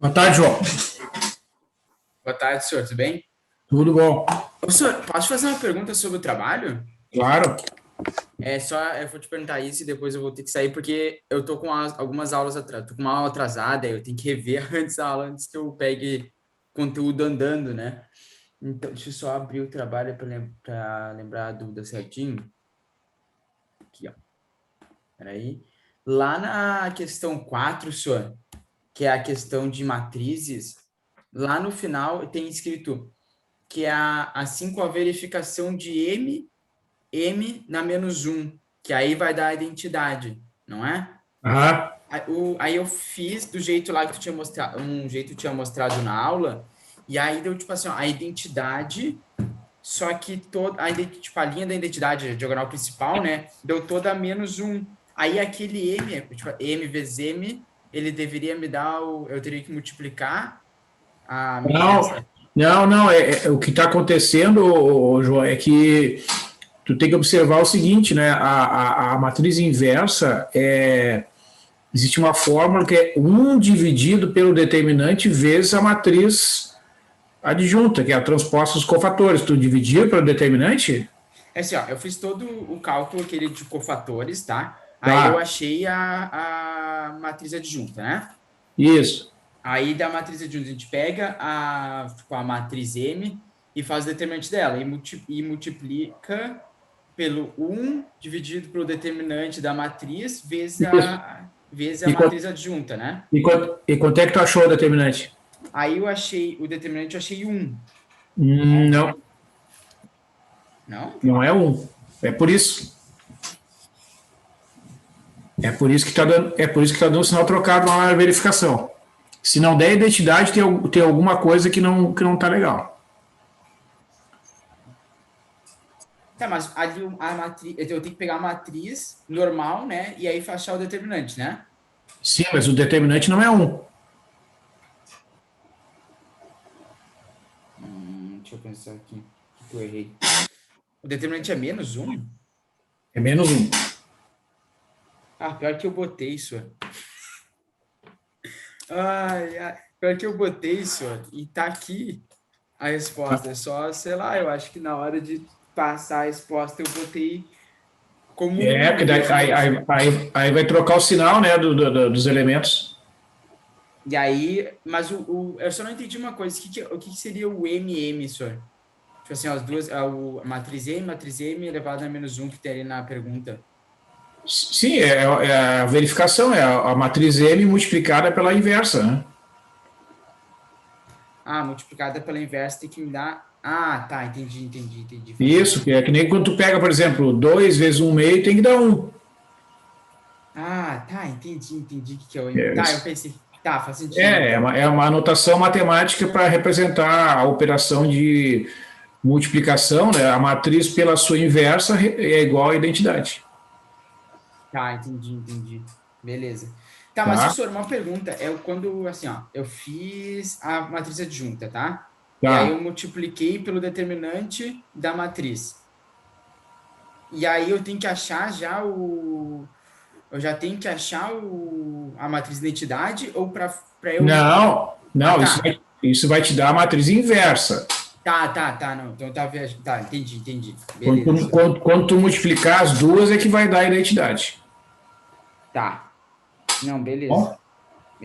Boa tarde, João. Boa tarde, senhor, tudo bem? Tudo bom? Ô, senhor, posso fazer uma pergunta sobre o trabalho? Claro. Eu vou te perguntar isso e depois eu vou ter que sair porque eu tô com algumas aulas atrasadas, tô com uma aula atrasada, eu tenho que rever antes da aula, antes que eu pegue conteúdo andando, né? Então, deixa eu só abrir o trabalho para lembrar a dúvida certinho. Aqui, ó. Peraí. Lá na questão 4, senhor, que é a questão de matrizes, lá no final tem escrito que é assim com a verificação de M na menos um, que aí vai dar a identidade, não é? Aham. Aí eu fiz do jeito lá que tu tinha mostrado, um jeito que tu tinha mostrado na aula, e aí deu tipo assim, ó, a identidade, só que toda tipo, a linha da identidade, a diagonal principal, né, deu toda a menos um. Aí aquele M, tipo, M vezes M, ele deveria me dar eu teria que multiplicar a minha Não, inversa. não. O que está acontecendo, João, é que tu tem que observar o seguinte, né? A matriz inversa existe uma fórmula que é um dividido pelo determinante vezes a matriz adjunta, que é a transposta dos cofatores. Tu dividiu pelo determinante? É assim, ó, eu fiz todo o cálculo aquele de cofatores, tá? Aí eu Tá. achei a matriz adjunta, né? Isso. Aí da matriz adjunta a gente pega tipo, a matriz M e faz o determinante dela e multiplica pelo um dividido pelo determinante da matriz Isso. vezes a E, matriz adjunta, né? e quanto é que tu achou o determinante? Aí eu achei o determinante, eu achei um, Não, não? não é um. É por isso. É por isso que tá dando sinal trocado lá na verificação. Se não der identidade, tem alguma coisa que não tá legal. Tá, mas ali a matriz, eu tenho que pegar a matriz normal, né? E aí achar o determinante, né? Sim, mas o determinante não é um. Deixa eu pensar aqui. O que eu errei? O determinante é menos um? É menos um. Ah, pior que eu botei isso. Pior que eu botei isso. E tá aqui a resposta. É só, sei lá, eu acho que na hora de passar a resposta eu botei como É, um porque em vez de menos um. aí vai trocar o sinal, né, dos elementos. E aí, mas eu só não entendi uma coisa. O que seria o MM, senhor? Tipo assim, as duas, a matriz M elevado a menos um que tem ali na pergunta. Sim, é a verificação, é a matriz M multiplicada pela inversa, né? Ah, multiplicada pela inversa tem que me dar. Ah, tá, entendi. Faz Isso, que sentido. é que nem quando tu pega, por exemplo, 2 vezes um meio tem que dar um. Ah, tá, entendi o que é o M. É, Tá, eu pensei. Tá, faz sentido é então. uma, é uma anotação matemática para representar a operação de multiplicação, né? A matriz pela sua inversa é igual à identidade. Tá, entendi. Beleza. Tá, mas Tá? senhor, uma pergunta. Quando, assim, ó, eu fiz a matriz adjunta, tá? E aí eu Tá. multipliquei pelo determinante da matriz. E aí eu tenho que achar já o. Eu já tenho que achar a matriz de identidade ou para eu. Ah, Não, tá. isso vai te dar a matriz inversa. Tá, não. Então tá viajando. Tá, entendi. Quando Beleza, senhor. quando tu multiplicar as duas é que vai dar a identidade. Tá. Não, beleza. Bom,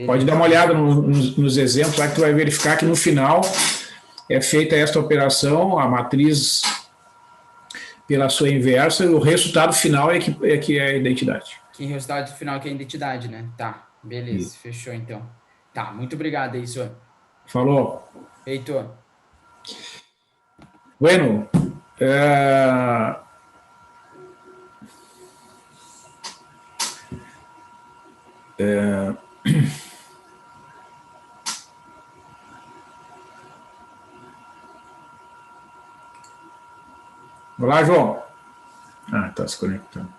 pode dar uma olhada Fechou. nos exemplos lá que tu vai verificar que no final é feita esta operação, a matriz pela sua inversa, e o resultado final é que é a identidade. Que resultado final que é a identidade, né? Tá, beleza, Isso. fechou então. Tá, muito obrigado aí, senhor. Falou. Heitor, Bueno, é, olá, João. Ah, tá se conectando.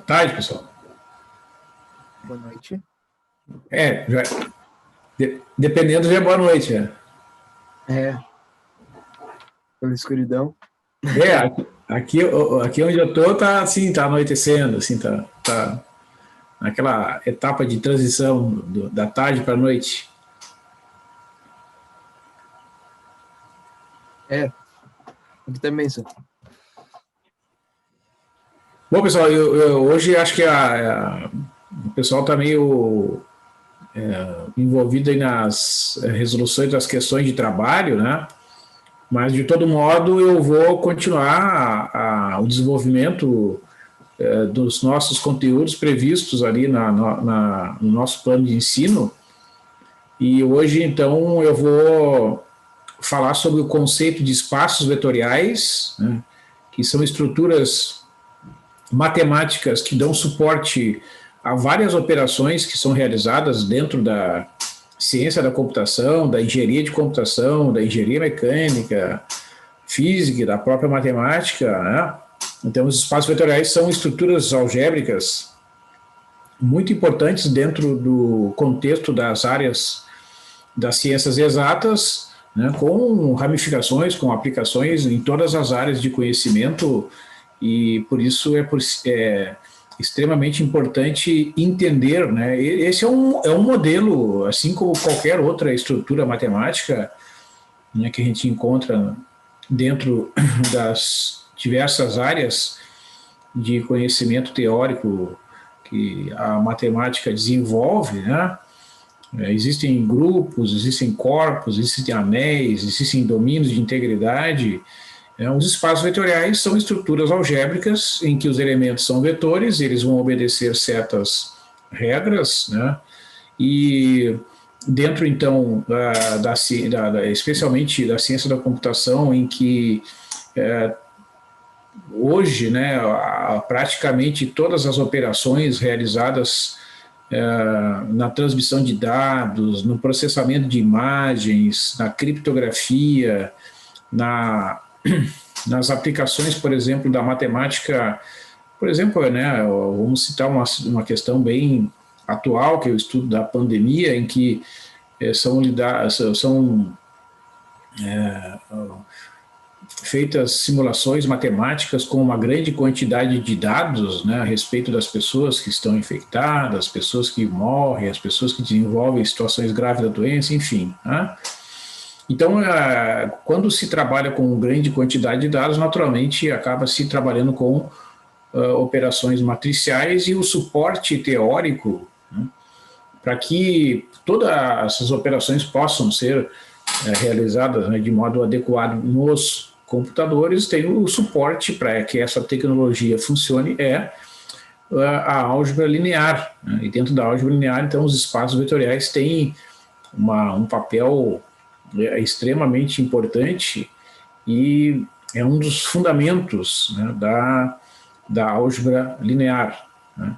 tarde, pessoal. Boa noite. Dependendo, já é boa noite. Pela escuridão. Aqui onde eu tô tá assim, tá anoitecendo, assim, tá naquela etapa de transição da tarde para a noite. Aqui também, senhor. Bom, pessoal, eu hoje acho que o pessoal está meio envolvido aí nas resoluções das questões de trabalho, né? Mas, de todo modo, eu vou continuar o desenvolvimento dos nossos conteúdos previstos ali no nosso plano de ensino. E hoje, então, eu vou falar sobre o conceito de espaços vetoriais, né? Que são estruturas matemáticas que dão suporte a várias operações que são realizadas dentro da ciência da computação, da engenharia de computação, da engenharia mecânica, física, da própria matemática, né? Então, os espaços vetoriais são estruturas algébricas muito importantes dentro do contexto das áreas das ciências exatas, né, com ramificações, com aplicações em todas as áreas de conhecimento, e por isso é extremamente importante entender, né? Esse é um modelo, assim como qualquer outra estrutura matemática, né, que a gente encontra dentro das diversas áreas de conhecimento teórico que a matemática desenvolve, né? Existem grupos, existem corpos, existem anéis, existem domínios de integridade. Os espaços vetoriais são estruturas algébricas em que os elementos são vetores, eles vão obedecer certas regras, né? E dentro, então, especialmente da ciência da computação, em que hoje, né, praticamente todas as operações realizadas na transmissão de dados, no processamento de imagens, na criptografia, nas aplicações, por exemplo, da matemática, por exemplo, né, vamos citar uma questão bem atual, que é o estudo da pandemia, em que são feitas simulações matemáticas com uma grande quantidade de dados, né, a respeito das pessoas que estão infectadas, as pessoas que morrem, as pessoas que desenvolvem situações graves da doença, enfim, né? Então, quando se trabalha com grande quantidade de dados, naturalmente acaba se trabalhando com operações matriciais e o suporte teórico, né, para que todas essas operações possam ser realizadas, né, de modo adequado nos computadores, tem o suporte para que essa tecnologia funcione, a álgebra linear, né? E dentro da álgebra linear, então, os espaços vetoriais têm um papel extremamente importante e é um dos fundamentos, né, da álgebra linear, né?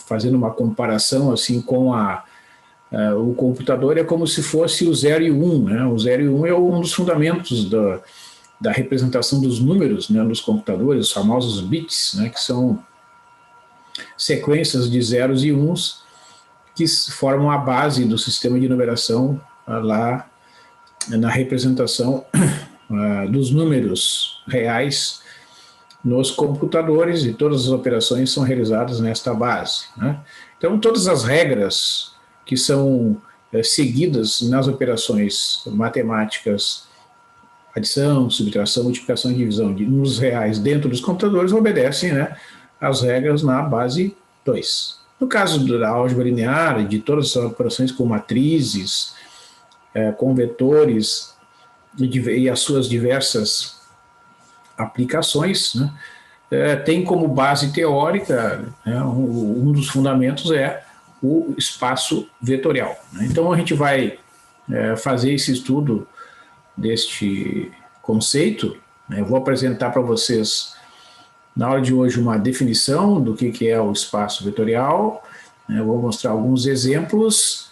Fazendo uma comparação assim com o computador, é como se fosse o 0 e o 1, né? O 0 e o 1 é um dos fundamentos da representação dos números, né, nos computadores, os famosos bits, né, que são sequências de zeros e uns que formam a base do sistema de numeração lá na representação dos números reais nos computadores, e todas as operações são realizadas nesta base, né? Então, todas as regras que são seguidas nas operações matemáticas, adição, subtração, multiplicação e divisão de números reais dentro dos computadores obedecem, né, às regras na base 2. No caso da álgebra linear e de todas as operações com matrizes, com vetores e as suas diversas aplicações, né, tem como base teórica, né, um dos fundamentos é o espaço vetorial, né? Então a gente vai fazer esse estudo deste conceito, né? Eu vou apresentar para vocês na aula de hoje uma definição do que é o espaço vetorial, né? Eu vou mostrar alguns exemplos,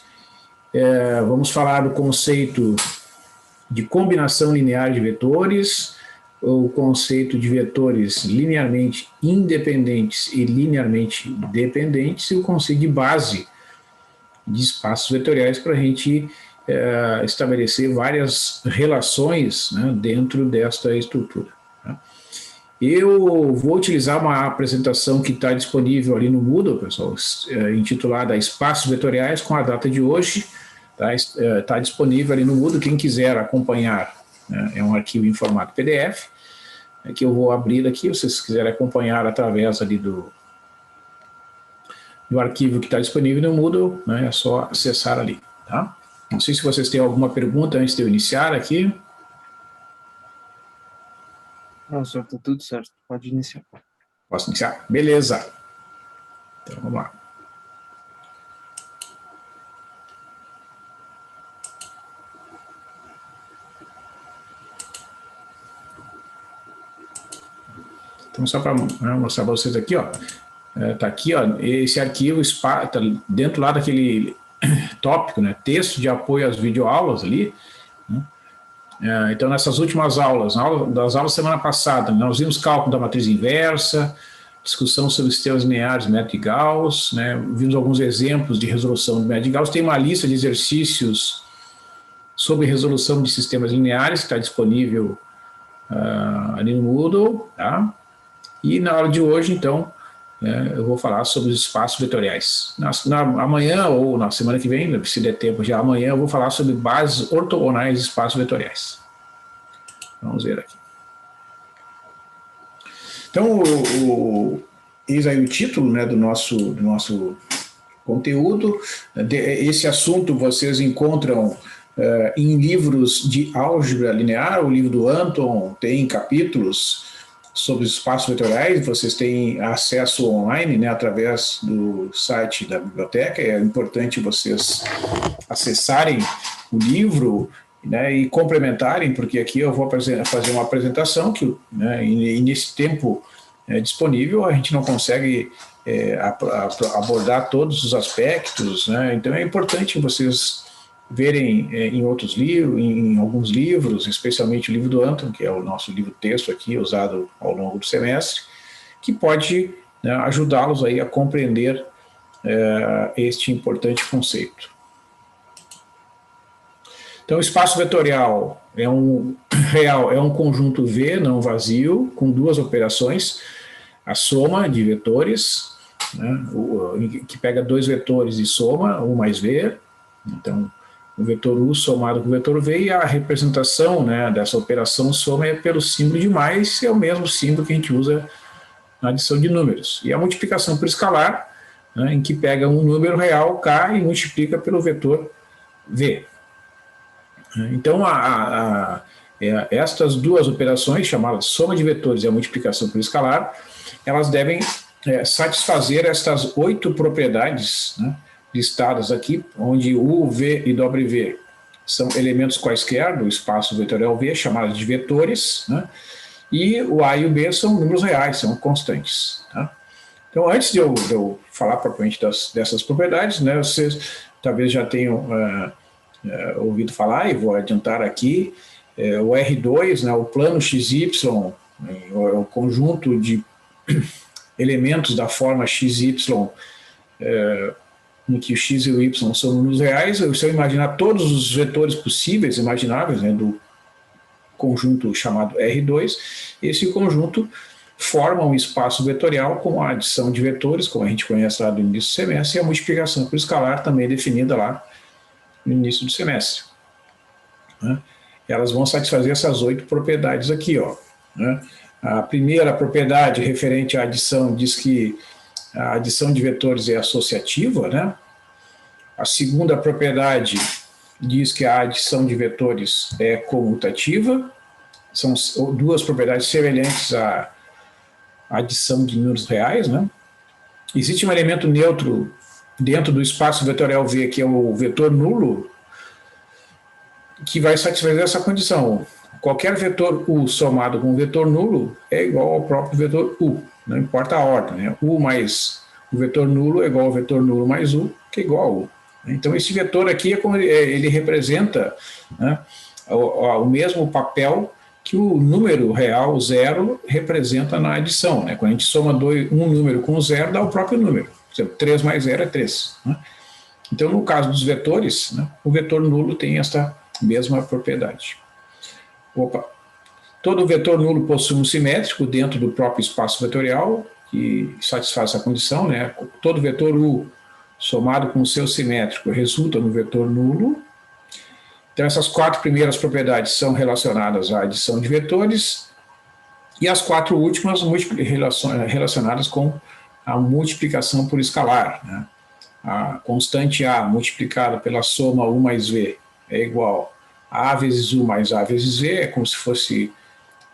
vamos falar do conceito de combinação linear de vetores, o conceito de vetores linearmente independentes e linearmente dependentes e o conceito de base de espaços vetoriais para a gente estabelecer várias relações, né, dentro desta estrutura. Tá? Eu vou utilizar uma apresentação que está disponível ali no Moodle, pessoal, intitulada Espaços Vetoriais com a data de hoje. Tá disponível ali no Moodle, quem quiser acompanhar, né, é um arquivo em formato PDF, que eu vou abrir aqui, se vocês quiserem acompanhar através ali do arquivo que está disponível no Moodle, né, é só acessar ali, tá? Não sei se vocês têm alguma pergunta antes de eu iniciar aqui. Não, senhor, tá tudo certo. Pode iniciar. Posso iniciar? Beleza. Então, vamos lá. Então, só para mostrar para vocês aqui, ó. Tá aqui, ó, esse arquivo está dentro lá daquele tópico, né, texto de apoio às videoaulas ali, né? Então, nessas últimas aulas, das aulas da semana passada, nós vimos cálculo da matriz inversa, discussão sobre sistemas lineares, método de Gauss, né? Vimos alguns exemplos de resolução do método de Gauss, tem uma lista de exercícios sobre resolução de sistemas lineares que está disponível ali no Moodle, tá? E na aula de hoje, então, eu vou falar sobre os espaços vetoriais. Amanhã ou na semana que vem, se der tempo já amanhã, eu vou falar sobre bases ortogonais de espaços vetoriais. Vamos ver aqui. Então, eis aí o título, né, do nosso conteúdo. Esse assunto vocês encontram em livros de álgebra linear, o livro do Anton tem capítulos sobre os espaços vetoriais, vocês têm acesso online, né, através do site da biblioteca. É importante vocês acessarem o livro, né, e complementarem, porque aqui eu vou fazer uma apresentação que, né, e nesse tempo disponível a gente não consegue abordar todos os aspectos, né, então é importante vocês verem em outros livros, em alguns livros, especialmente o livro do Anton, que é o nosso livro texto aqui, usado ao longo do semestre, que pode, né, ajudá-los aí a compreender este importante conceito. Então, o espaço vetorial é um conjunto V não vazio, com duas operações, a soma de vetores, né, que pega dois vetores e soma, U mais V, então, o vetor U somado com o vetor V, e a representação, né, dessa operação soma é pelo símbolo de mais, é o mesmo símbolo que a gente usa na adição de números. E a multiplicação por escalar, né, em que pega um número real, K, e multiplica pelo vetor V. Então, estas duas operações, chamadas soma de vetores e a multiplicação por escalar, elas devem satisfazer estas 8 propriedades, né, listadas aqui, onde U, V e W são elementos quaisquer do espaço vetorial V, chamados de vetores, né? E o A e o B são números reais, são constantes. Tá? Então, antes de eu falar propriamente dessas propriedades, né, vocês talvez já tenham ouvido falar, e vou adiantar aqui, o R2, né, o plano XY, é o conjunto de elementos da forma XY, em que o x e o y são números reais. Se eu imaginar todos os vetores possíveis, imagináveis, né, do conjunto chamado R2, esse conjunto forma um espaço vetorial com a adição de vetores, como a gente conhece lá do início do semestre, e a multiplicação por escalar também é definida lá no início do semestre. Né? Elas vão satisfazer essas 8 propriedades aqui, ó, né? A primeira propriedade referente à adição diz que a adição de vetores é associativa, né? A segunda propriedade diz que a adição de vetores é comutativa. São duas propriedades semelhantes à adição de números reais, né? Existe um elemento neutro dentro do espaço vetorial V, que é o vetor nulo, que vai satisfazer essa condição. Qualquer vetor U somado com um vetor nulo é igual ao próprio vetor U, não importa a ordem, né? U mais o vetor nulo é igual ao vetor nulo mais U, que é igual a U. Então, esse vetor aqui é como ele representa, né, o mesmo papel que o número real, 0, representa na adição, né? Quando a gente soma um número com 0, dá o próprio número. Por exemplo, 3 mais 0 é 3. Né? Então, no caso dos vetores, né, o vetor nulo tem esta mesma propriedade. Todo vetor nulo possui um simétrico dentro do próprio espaço vetorial, que satisfaz essa condição, né? Todo vetor U somado com o seu simétrico resulta no vetor nulo. Então, essas 4 primeiras propriedades são relacionadas à adição de vetores e as 4 últimas relacionadas com a multiplicação por escalar, né? A constante A multiplicada pela soma U mais V é igual a vezes U mais A vezes V, é como se fosse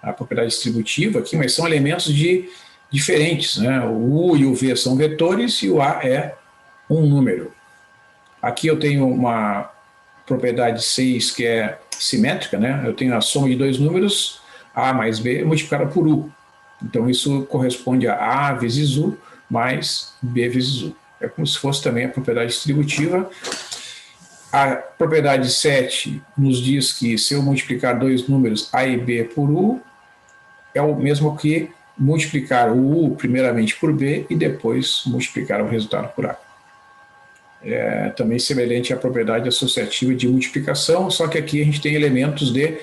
a propriedade distributiva aqui, mas são elementos diferentes, né? O U e o V são vetores e o A é um número. Aqui eu tenho uma propriedade 6 que é simétrica, né? Eu tenho a soma de 2 números, A mais B, multiplicada por U. Então isso corresponde a vezes U mais B vezes U. É como se fosse também a propriedade distributiva. A propriedade 7 nos diz que se eu multiplicar 2 números A e B por U, é o mesmo que multiplicar o U primeiramente por B e depois multiplicar o resultado por A. É também semelhante à propriedade associativa de multiplicação, só que aqui a gente tem elementos de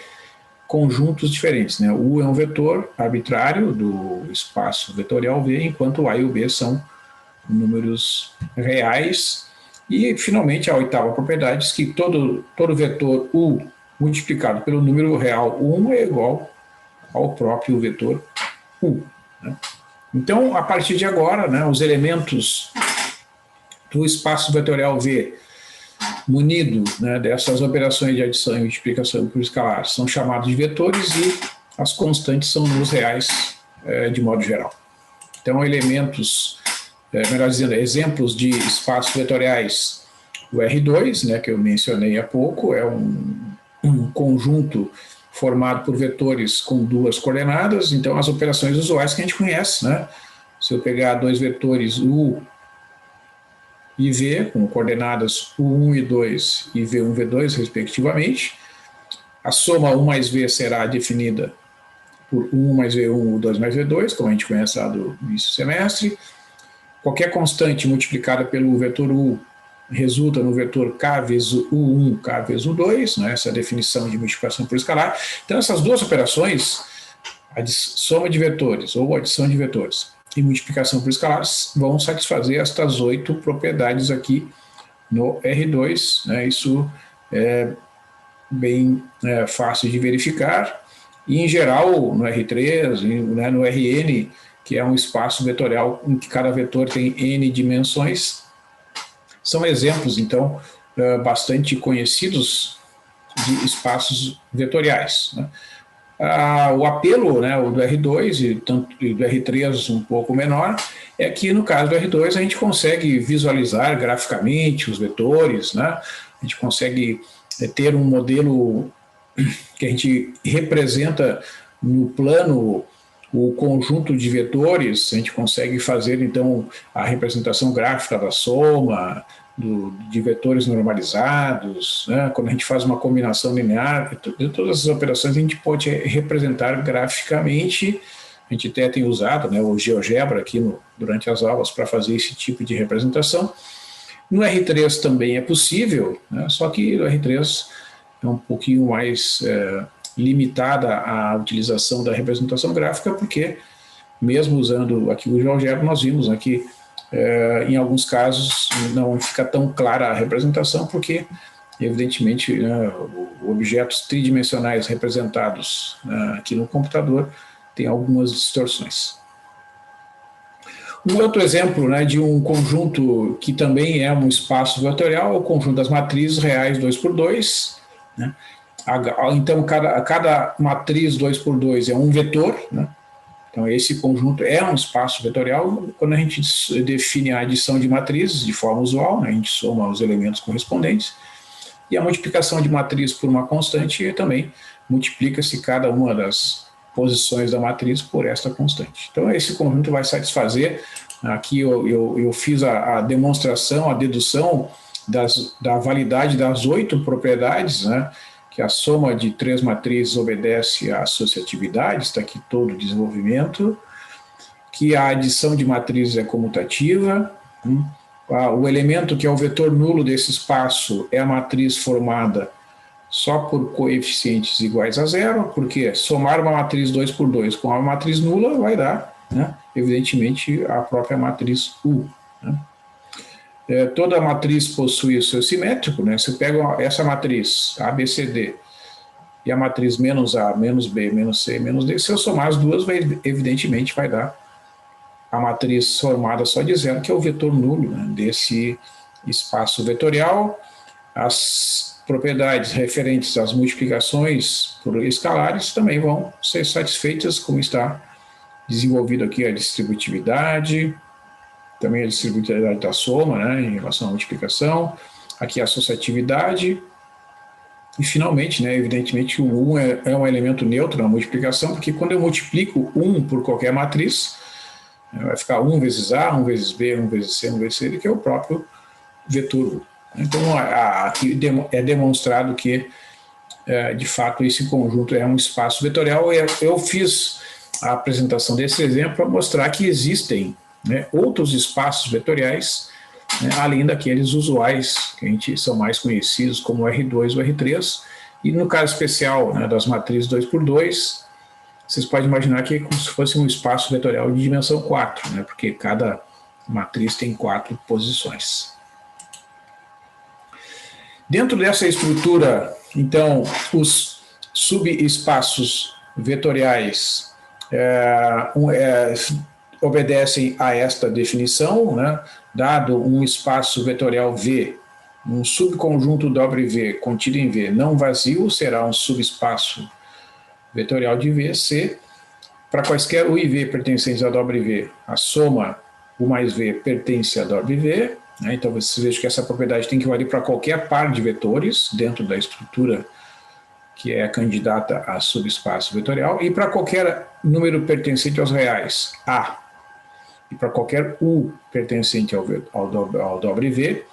conjuntos diferentes, né? O U é um vetor arbitrário do espaço vetorial V, enquanto o A e o B são números reais. E, finalmente, a 8ª propriedade diz que todo vetor U multiplicado pelo número real 1 é igual ao próprio vetor U. Né? Então, a partir de agora, né, os elementos do espaço vetorial V munido, né, dessas operações de adição e multiplicação por escalar são chamados de vetores e as constantes são números reais de modo geral. Então, elementos, melhor dizendo, exemplos de espaços vetoriais, o R2, né, que eu mencionei há pouco, é um conjunto formado por vetores com 2 coordenadas, então as operações usuais que a gente conhece, né? Se eu pegar 2 vetores U e V, com coordenadas U1 e 2 e V1 e V2, respectivamente, a soma U mais V será definida por U1 mais V1, U2 mais V2, como a gente conhece lá do início do semestre. Qualquer constante multiplicada pelo vetor U resulta no vetor K vezes U1, K vezes U2, né, essa é a definição de multiplicação por escalar. Então, essas duas operações, a soma de vetores ou adição de vetores e multiplicação por escalares, vão satisfazer estas 8 propriedades aqui no R2. Né, isso é bem fácil de verificar. E, em geral, no R3, né, no Rn, que é um espaço vetorial em que cada vetor tem n dimensões, são exemplos, então, bastante conhecidos de espaços vetoriais. Né? O apelo, né, o do R2 e do R3 um pouco menor, é que no caso do R2 a gente consegue visualizar graficamente os vetores, né? A gente consegue ter um modelo que a gente representa no plano o conjunto de vetores, a gente consegue fazer, então, a representação gráfica da soma, de vetores normalizados, né? Quando a gente faz uma combinação linear, de todas as operações a gente pode representar graficamente. A gente até tem usado, né, o GeoGebra aqui durante as aulas para fazer esse tipo de representação. No R3 também é possível, né? Só que no R3 é um pouquinho mais limitada a utilização da representação gráfica, porque mesmo usando aqui o GeoGebra, nós vimos aqui, em alguns casos, não fica tão clara a representação, porque, evidentemente, objetos tridimensionais representados aqui no computador têm algumas distorções. Um outro exemplo, né, de um conjunto que também é um espaço vetorial é o conjunto das matrizes reais 2x2, né? Então, cada matriz 2x2 é um vetor, né? Então, esse conjunto é um espaço vetorial. Quando a gente define a adição de matrizes de forma usual, né, a gente soma os elementos correspondentes, e a multiplicação de matriz por uma constante também multiplica-se cada uma das posições da matriz por esta constante. Então, esse conjunto vai satisfazer. Aqui eu fiz a demonstração, a dedução da validade das 8 propriedades, né, que a soma de 3 matrizes obedece à associatividade, está aqui todo o desenvolvimento, que a adição de matrizes é comutativa, o elemento que é o vetor nulo desse espaço é a matriz formada só por coeficientes iguais a zero, porque somar uma matriz 2 por 2 com uma matriz nula vai dar, né, evidentemente, a própria matriz U. Né. Toda matriz possui o seu simétrico, né? Você pega essa matriz, A, B, C, D, e a matriz menos A, menos B, menos C, menos D, se eu somar as duas, evidentemente vai dar a matriz formada só de zero, que é o vetor nulo, né, desse espaço vetorial. As propriedades referentes às multiplicações por escalares também vão ser satisfeitas, como está desenvolvido aqui a distributividade, também a distributividade da soma, né, em relação à multiplicação, aqui a associatividade, e finalmente, né, evidentemente, o 1 é um elemento neutro na multiplicação, porque quando eu multiplico 1 por qualquer matriz, vai ficar 1 vezes A, 1 vezes B, 1 vezes C, 1 vezes C, que é o próprio vetor U. Então, aqui é demonstrado que, de fato, esse conjunto é um espaço vetorial. Eu fiz a apresentação desse exemplo para mostrar que existem, né, outros espaços vetoriais, né, além daqueles usuais, que são mais conhecidos como o R2 e o R3, e no caso especial, né, das matrizes 2 por 2, vocês podem imaginar que é como se fosse um espaço vetorial de dimensão 4, né, porque cada matriz tem 4 posições. Dentro dessa estrutura, então, os subespaços vetoriais obedecem a esta definição, né? Dado um espaço vetorial V, um subconjunto W contido em V não vazio será um subespaço vetorial de V. C. Para quaisquer U e V pertencentes a W, a soma U mais V pertence a W. Né? Então, vocês vejam que essa propriedade tem que valer para qualquer par de vetores dentro da estrutura que é candidata a subespaço vetorial, e para qualquer número pertencente aos reais, A, e para qualquer U pertencente ao W,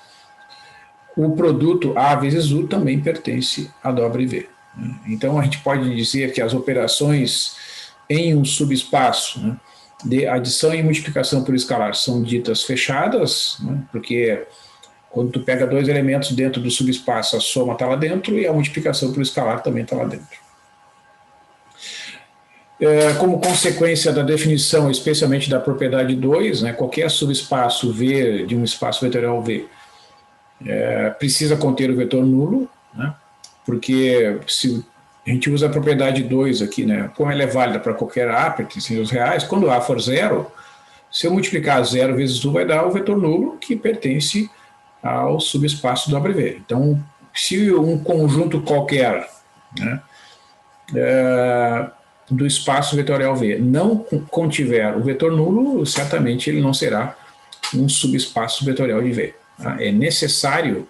o produto A vezes U também pertence a W. Então, a gente pode dizer que as operações em um subespaço, né, de adição e multiplicação por escalar são ditas fechadas, né, porque quando tu pega dois elementos dentro do subespaço, a soma está lá dentro e a multiplicação por escalar também está lá dentro. Como consequência da definição, especialmente da propriedade 2, né, qualquer subespaço V de um espaço vetorial V precisa conter o vetor nulo, né, porque se a gente usa a propriedade 2 aqui, né, como ela é válida para qualquer A pertencente aos reais, quando A for zero, se eu multiplicar 0 vezes U vai dar o vetor nulo que pertence ao subespaço W. Então, se um conjunto qualquer, né, do espaço vetorial V não contiver o vetor nulo, certamente ele não será um subespaço vetorial de V. Tá? É necessário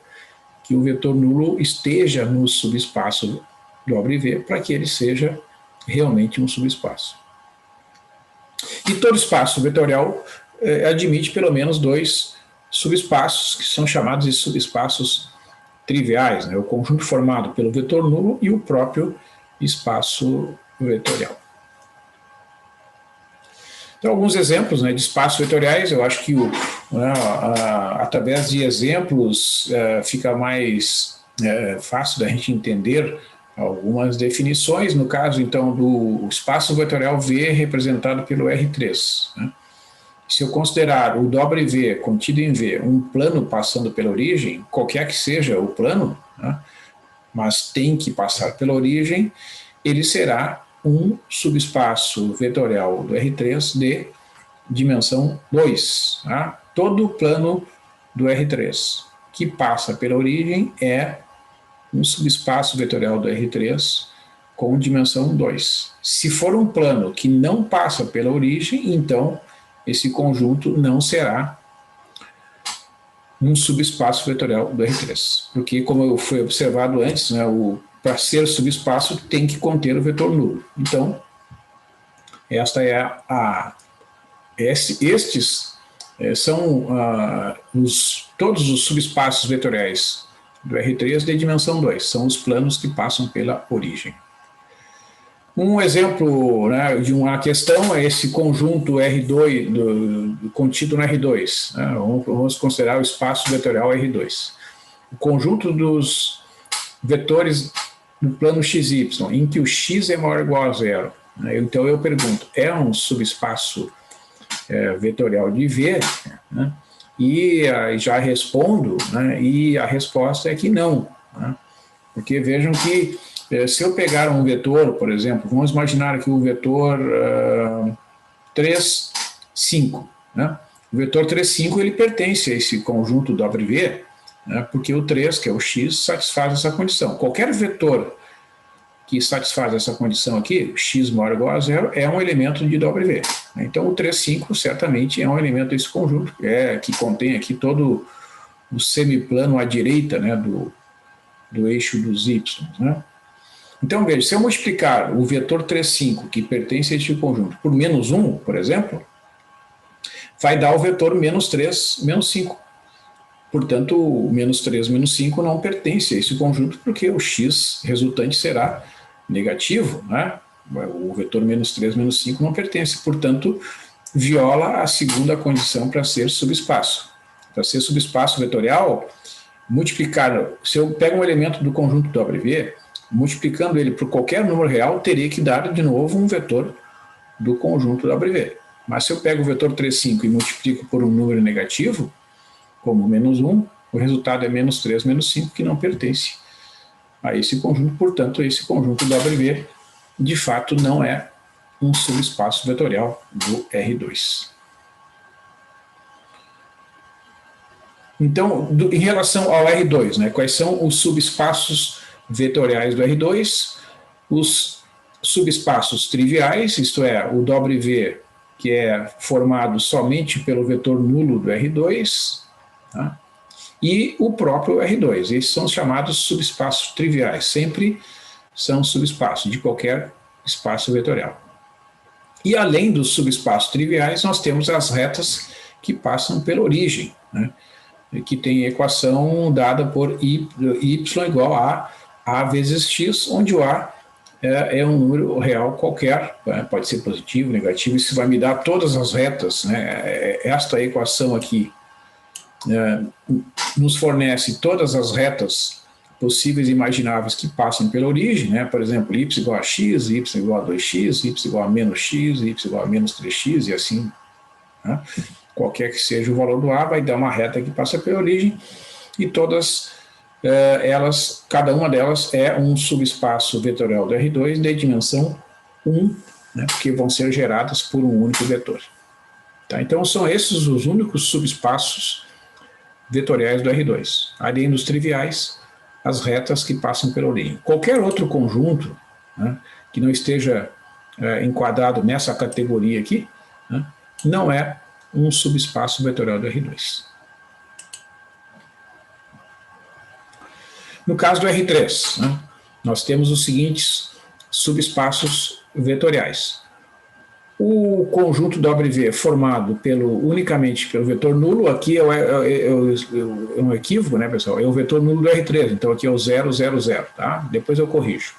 que o vetor nulo esteja no subespaço W para que ele seja realmente um subespaço. E todo espaço vetorial admite pelo menos dois subespaços, que são chamados de subespaços triviais, né? O conjunto formado pelo vetor nulo e o próprio espaço vetorial. Então, alguns exemplos, né, de espaços vetoriais, eu acho que através de exemplos fica mais fácil da gente entender algumas definições. No caso, então, do espaço vetorial V representado pelo R3, né? Se eu considerar o W contido em V um plano passando pela origem, qualquer que seja o plano, né, mas tem que passar pela origem, ele será um subespaço vetorial do R3 de dimensão 2. Tá? Todo o plano do R3 que passa pela origem é um subespaço vetorial do R3 com dimensão 2. Se for um plano que não passa pela origem, então esse conjunto não será um subespaço vetorial do R3. Porque, como foi observado antes, né, para ser subespaço tem que conter o vetor nulo. Então, esta é estes são todos os subespaços vetoriais do R3 de dimensão 2, são os planos que passam pela origem. Um exemplo, né, de uma questão é esse conjunto R2, contido no R2. Né, vamos considerar o espaço vetorial R2. O conjunto dos vetores do plano XY, em que o x é maior ou igual a zero. Né, então eu pergunto, é um subespaço vetorial de V? Né, e já respondo, né, e a resposta é que não. Né, porque vejam que se eu pegar um vetor, por exemplo, vamos imaginar aqui o vetor 3, 5. Né? O vetor 3, 5 ele pertence a esse conjunto W, né? Porque o 3, que é o x, satisfaz essa condição. Qualquer vetor que satisfaz essa condição aqui, x maior ou igual a zero, é um elemento de W. Então o 3, 5 certamente é um elemento desse conjunto, que contém aqui todo o semiplano à direita, né, do eixo dos y. Né? Então, veja, se eu multiplicar o vetor 3, 5, que pertence a este conjunto, por menos 1, por exemplo, vai dar o vetor menos 3, menos 5. Portanto, o menos 3, menos 5 não pertence a esse conjunto, porque o x resultante será negativo, né? O vetor menos 3, menos 5 não pertence. Portanto, viola a segunda condição para ser subespaço. Para ser subespaço vetorial, se eu pego um elemento do conjunto W, multiplicando ele por qualquer número real, teria que dar de novo um vetor do conjunto W. Mas se eu pego o vetor 3, 5 e multiplico por um número negativo, como menos 1, o resultado é menos 3, menos 5, que não pertence a esse conjunto. Portanto, esse conjunto W, de fato, não é um subespaço vetorial do R2. Então, em relação ao R2, né, quais são os subespaços vetoriais do R2? Os subespaços triviais, isto é, o W, que é formado somente pelo vetor nulo do R2, tá? E o próprio R2. Esses são os chamados subespaços triviais, sempre são subespaços de qualquer espaço vetorial. E além dos subespaços triviais, nós temos as retas que passam pela origem, né? Que tem a equação dada por y igual a vezes x, onde o a é um número real qualquer, né? Pode ser positivo, negativo, isso vai me dar todas as retas, né? Esta equação aqui nos fornece todas as retas possíveis e imagináveis que passam pela origem, né? Por exemplo, y igual a x, y igual a 2x, y igual a menos x, y igual a menos 3x e assim, né? Qualquer que seja o valor do A, vai dar uma reta que passa pela origem, e todas elas, cada uma delas é um subespaço vetorial do R2 de dimensão 1, né, porque vão ser geradas por um único vetor. Tá? Então são esses os únicos subespaços vetoriais do R2. Além dos triviais, as retas que passam pela origem. Qualquer outro conjunto, né, que não esteja enquadrado nessa categoria aqui, né, não é um subespaço vetorial do R2. No caso do R3, né, nós temos os seguintes subespaços vetoriais. O conjunto W formado unicamente pelo vetor nulo, aqui é um equívoco, né, pessoal? É o vetor nulo do R3, então aqui é o 0, 0, 0, tá? Depois eu corrijo.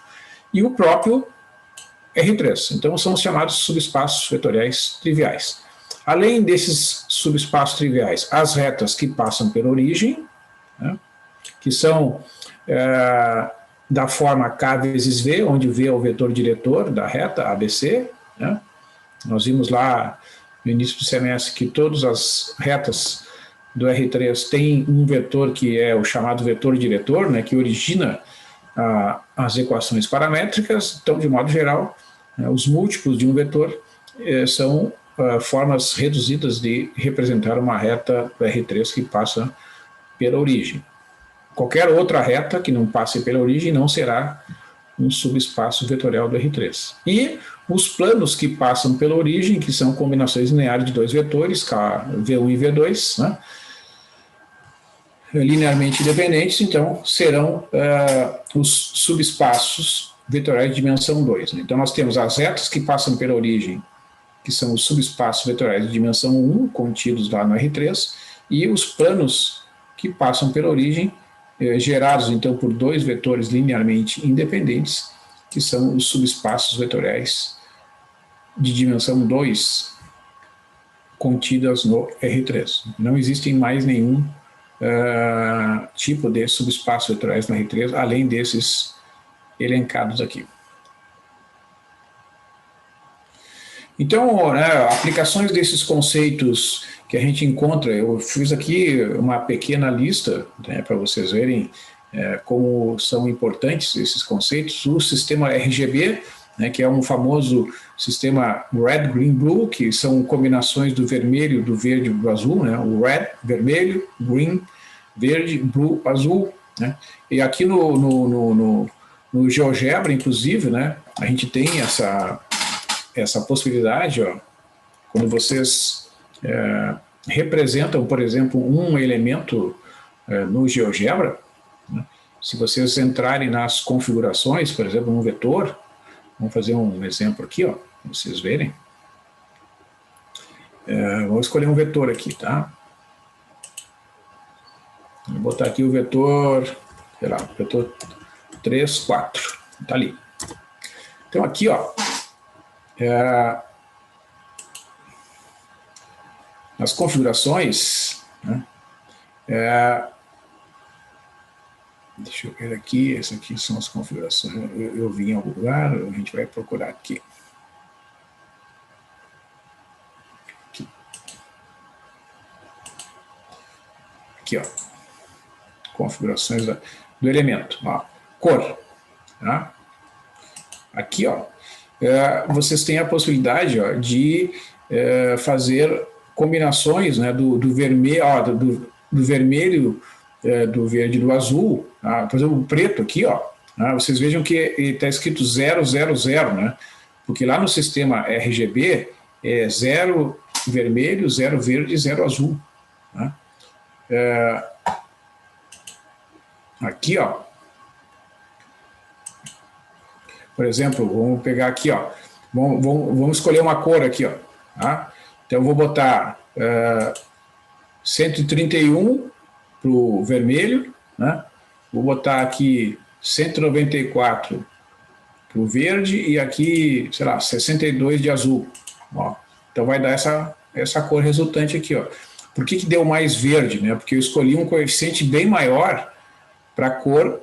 E o próprio R3, então são os chamados subespaços vetoriais triviais. Além desses subespaços triviais, as retas que passam pela origem, né, que são da forma K vezes V, onde V é o vetor diretor da reta ABC, né? Nós vimos lá no início do semestre que todas as retas do R3 têm um vetor que é o chamado vetor diretor, né, que origina as equações paramétricas. Então, de modo geral, os múltiplos de um vetor são formas reduzidas de representar uma reta do R3 que passa pela origem. Qualquer outra reta que não passe pela origem não será um subespaço vetorial do R3. E os planos que passam pela origem, que são combinações lineares de dois vetores, V1 e V2, né, linearmente independentes, então serão os subespaços vetoriais de dimensão 2. Né? Então nós temos as retas que passam pela origem, que são os subespaços vetoriais de dimensão 1, contidos lá no R3, e os planos que passam pela origem, gerados, então, por dois vetores linearmente independentes, que são os subespaços vetoriais de dimensão 2, contidas no R3. Não existe mais nenhum tipo de subespaços vetoriais no R3, além desses elencados aqui. Então, aplicações desses conceitos que a gente encontra, eu fiz aqui uma pequena lista, né, para vocês verem como são importantes esses conceitos. O sistema RGB, né, que é um famoso sistema Red, Green, Blue, que são combinações do vermelho, do verde e do azul, né, o Red, vermelho, Green, verde, Blue, azul, né. E aqui no GeoGebra, inclusive, né, a gente tem essa possibilidade, ó, quando vocês representam, por exemplo, um elemento no GeoGebra, né, se vocês entrarem nas configurações, por exemplo, um vetor, vamos fazer um exemplo aqui, ó, para vocês verem. Vou escolher um vetor aqui, tá? Vou botar aqui o vetor, sei lá, vetor 3, 4, tá ali. Então aqui, ó, nas configurações, né, deixa eu ver aqui, essas aqui são as configurações, eu vi em algum lugar, a gente vai procurar aqui. Aqui, ó, configurações do elemento, ó, cor, tá? Aqui, ó, vocês têm a possibilidade, ó, de fazer combinações, né, do vermelho, ó, do vermelho, do verde e do azul, tá? Por exemplo, o preto aqui, ó, né, vocês vejam que está escrito 000, né, porque lá no sistema RGB é 0 vermelho, 0 verde e 0 azul, né? Aqui, ó, por exemplo, vamos pegar aqui, ó, vamos escolher uma cor aqui, ó, tá? Então eu vou botar 131 para o vermelho, né? Vou botar aqui 194 para o verde e aqui, sei lá, 62 de azul, ó. Então vai dar essa cor resultante aqui, ó. Por que deu mais verde, né? Porque eu escolhi um coeficiente bem maior para a cor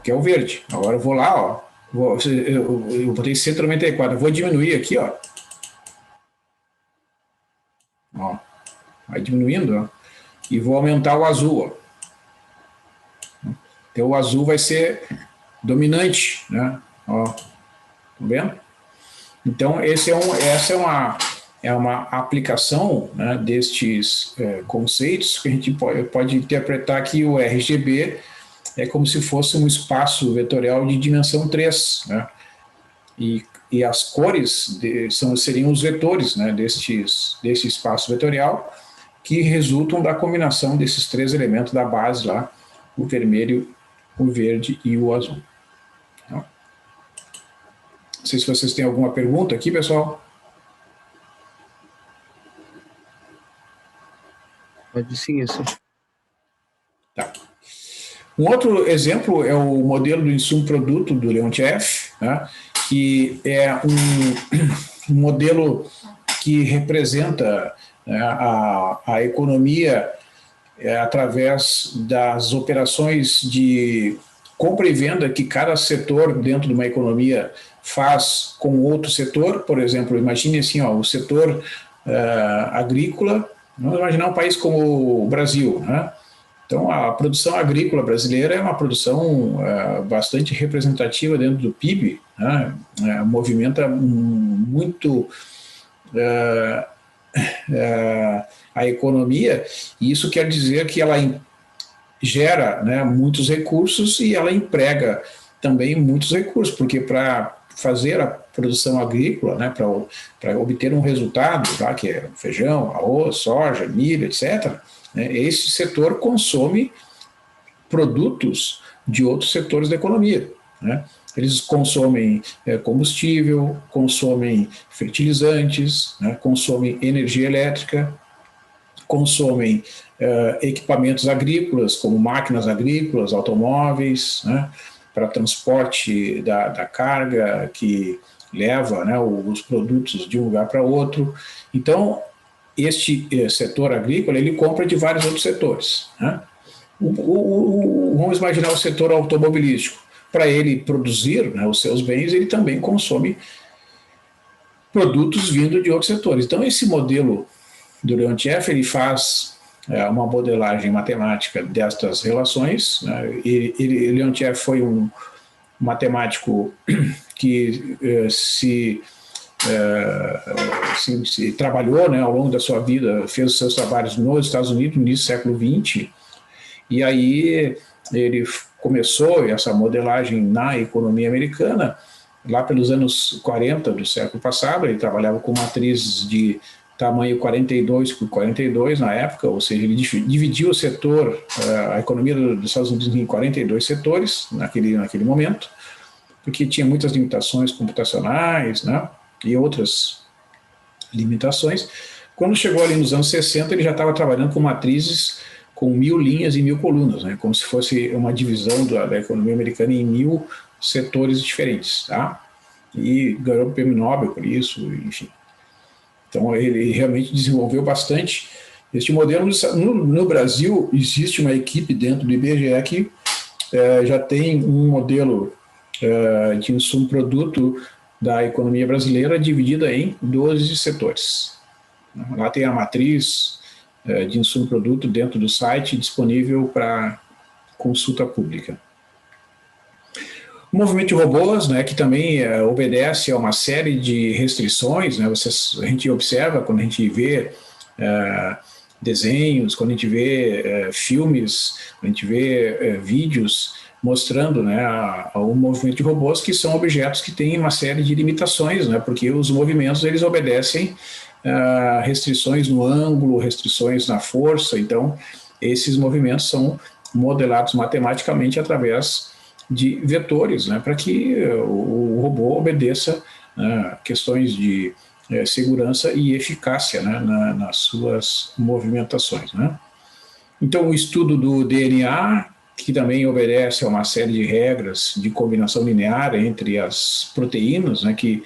que é o verde. Agora eu vou lá, ó, eu botei 194, eu vou diminuir aqui, ó, vai diminuindo, ó, e vou aumentar o azul, ó. Então o azul vai ser dominante, né, ó, tá vendo? Então essa é uma aplicação, né, destes conceitos que a gente pode interpretar que o RGB é como se fosse um espaço vetorial de dimensão 3, né? E as cores seriam os vetores, né, desse espaço vetorial, que resultam da combinação desses três elementos da base lá, o vermelho, o verde e o azul. Então, não sei se vocês têm alguma pergunta aqui, pessoal. Pode seguir, sim. Tá. Um outro exemplo é o modelo do insumo-produto do Leontief, né, que é um modelo que representa, né, a economia através das operações de compra e venda que cada setor dentro de uma economia faz com outro setor. Por exemplo, imagine assim, ó, o setor agrícola, vamos imaginar um país como o Brasil, né? Então, a produção agrícola brasileira é uma produção bastante representativa dentro do PIB, né? Movimenta muito a economia, e isso quer dizer que ela gera, né, muitos recursos e ela emprega também muitos recursos, porque para fazer a produção agrícola, né, para obter um resultado, tá, que é feijão, arroz, soja, milho, etc., né, esse setor consome produtos de outros setores da economia, né? Eles consomem combustível, consomem fertilizantes, né, consomem energia elétrica, consomem equipamentos agrícolas, como máquinas agrícolas, automóveis, né, para transporte da carga que leva, né, os produtos de um lugar para outro. Então, este setor agrícola, ele compra de vários outros setores, né? Vamos imaginar o setor automobilístico. Para ele produzir, né, os seus bens, ele também consome produtos vindo de outros setores. Então, esse modelo do Leontief, ele faz uma modelagem matemática destas relações, né? Leontief foi um matemático que se trabalhou, né, ao longo da sua vida, fez os seus trabalhos nos Estados Unidos, no início do século XX, e aí ele começou essa modelagem na economia americana lá pelos anos 40 do século passado. Ele trabalhava com matrizes de tamanho 42 por 42 na época, ou seja, ele dividiu o setor, a economia dos Estados Unidos em 42 setores naquele momento, porque tinha muitas limitações computacionais, né, e outras limitações. Quando chegou ali nos anos 60, ele já estava trabalhando com matrizes com 1000 linhas e 1000 colunas, né, como se fosse uma divisão da economia americana em 1000 setores diferentes, tá? E ganhou o prêmio Nobel por isso, enfim. Então, ele realmente desenvolveu bastante este modelo. No Brasil, existe uma equipe dentro do IBGE que já tem um modelo de insumo-produto da economia brasileira dividida em 12 setores. Lá tem a matriz de insumo-produto dentro do site disponível para consulta pública. O movimento de robôs, né, que também obedece a uma série de restrições, né, a gente observa quando a gente vê desenhos, quando a gente vê filmes, quando a gente vê vídeos mostrando, né, o movimento de robôs, que são objetos que têm uma série de limitações, né, porque os movimentos eles obedecem restrições no ângulo, restrições na força. Então esses movimentos são modelados matematicamente através de vetores, né, para que o robô obedeça questões de segurança e eficácia, né, nas suas movimentações, né. Então, o estudo do DNA, que também obedece a uma série de regras de combinação linear entre as proteínas, né, que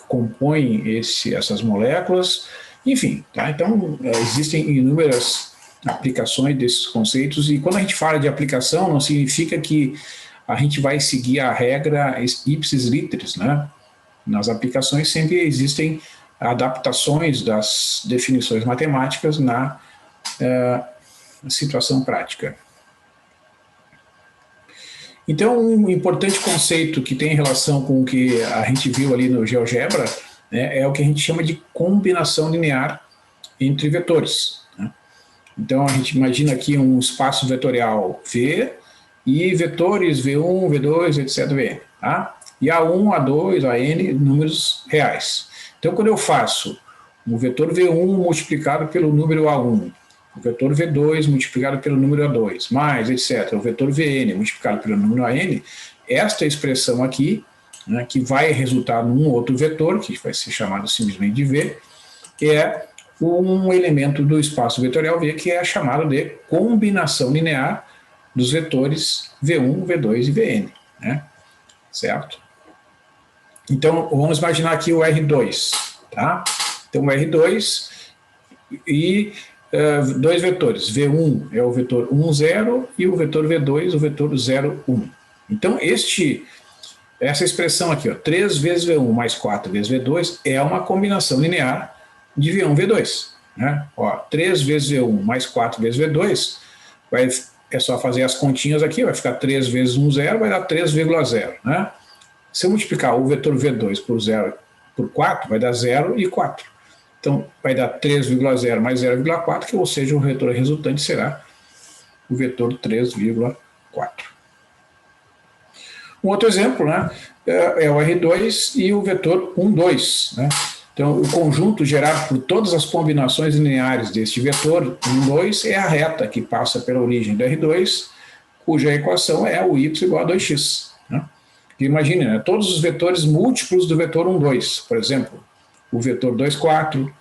compõem essas moléculas, enfim, tá? Então, existem inúmeras aplicações desses conceitos, e quando a gente fala de aplicação, não significa que a gente vai seguir a regra ipsis literis, né? Nas aplicações sempre existem adaptações das definições matemáticas na situação prática. Então, um importante conceito que tem relação com o que a gente viu ali no GeoGebra, né, é o que a gente chama de combinação linear entre vetores, né? Então, a gente imagina aqui um espaço vetorial V e vetores V1, V2, etc. Vn, tá? E A1, A2, AN, números reais. Então, quando eu faço o vetor V1 multiplicado pelo número A1, o vetor V2 multiplicado pelo número A2, mais, etc., o vetor Vn multiplicado pelo número AN, esta expressão aqui, né, que vai resultar num outro vetor, que vai ser chamado simplesmente de V, é um elemento do espaço vetorial V, que é chamado de combinação linear dos vetores V1, V2 e Vn, né? Certo? Então, vamos imaginar aqui o R2, tá? Então, o R2 e dois vetores, V1 é o vetor 1, 0, e o vetor V2 o vetor 0, 1. Então, essa expressão aqui, ó, 3 vezes V1 mais 4 vezes V2, é uma combinação linear de V1, V2. Né? Ó, 3 vezes V1 mais 4 vezes V2, é só fazer as continhas aqui, vai ficar 3 vezes 1, 0, vai dar 3,0. Né? Se eu multiplicar o vetor V2 por 0 por 4, vai dar 0 e 4. Então, vai dar 3,0 mais 0,4, que, ou seja, o vetor resultante será o vetor 3,4. Um outro exemplo, né, é o R2 e o vetor 1, 2. Né? Então, o conjunto gerado por todas as combinações lineares deste vetor 1, 2 é a reta que passa pela origem do R2, cuja equação é o y igual a 2x. Né? Imagine, né, todos os vetores múltiplos do vetor 1, 2. Por exemplo, o vetor 2, 4,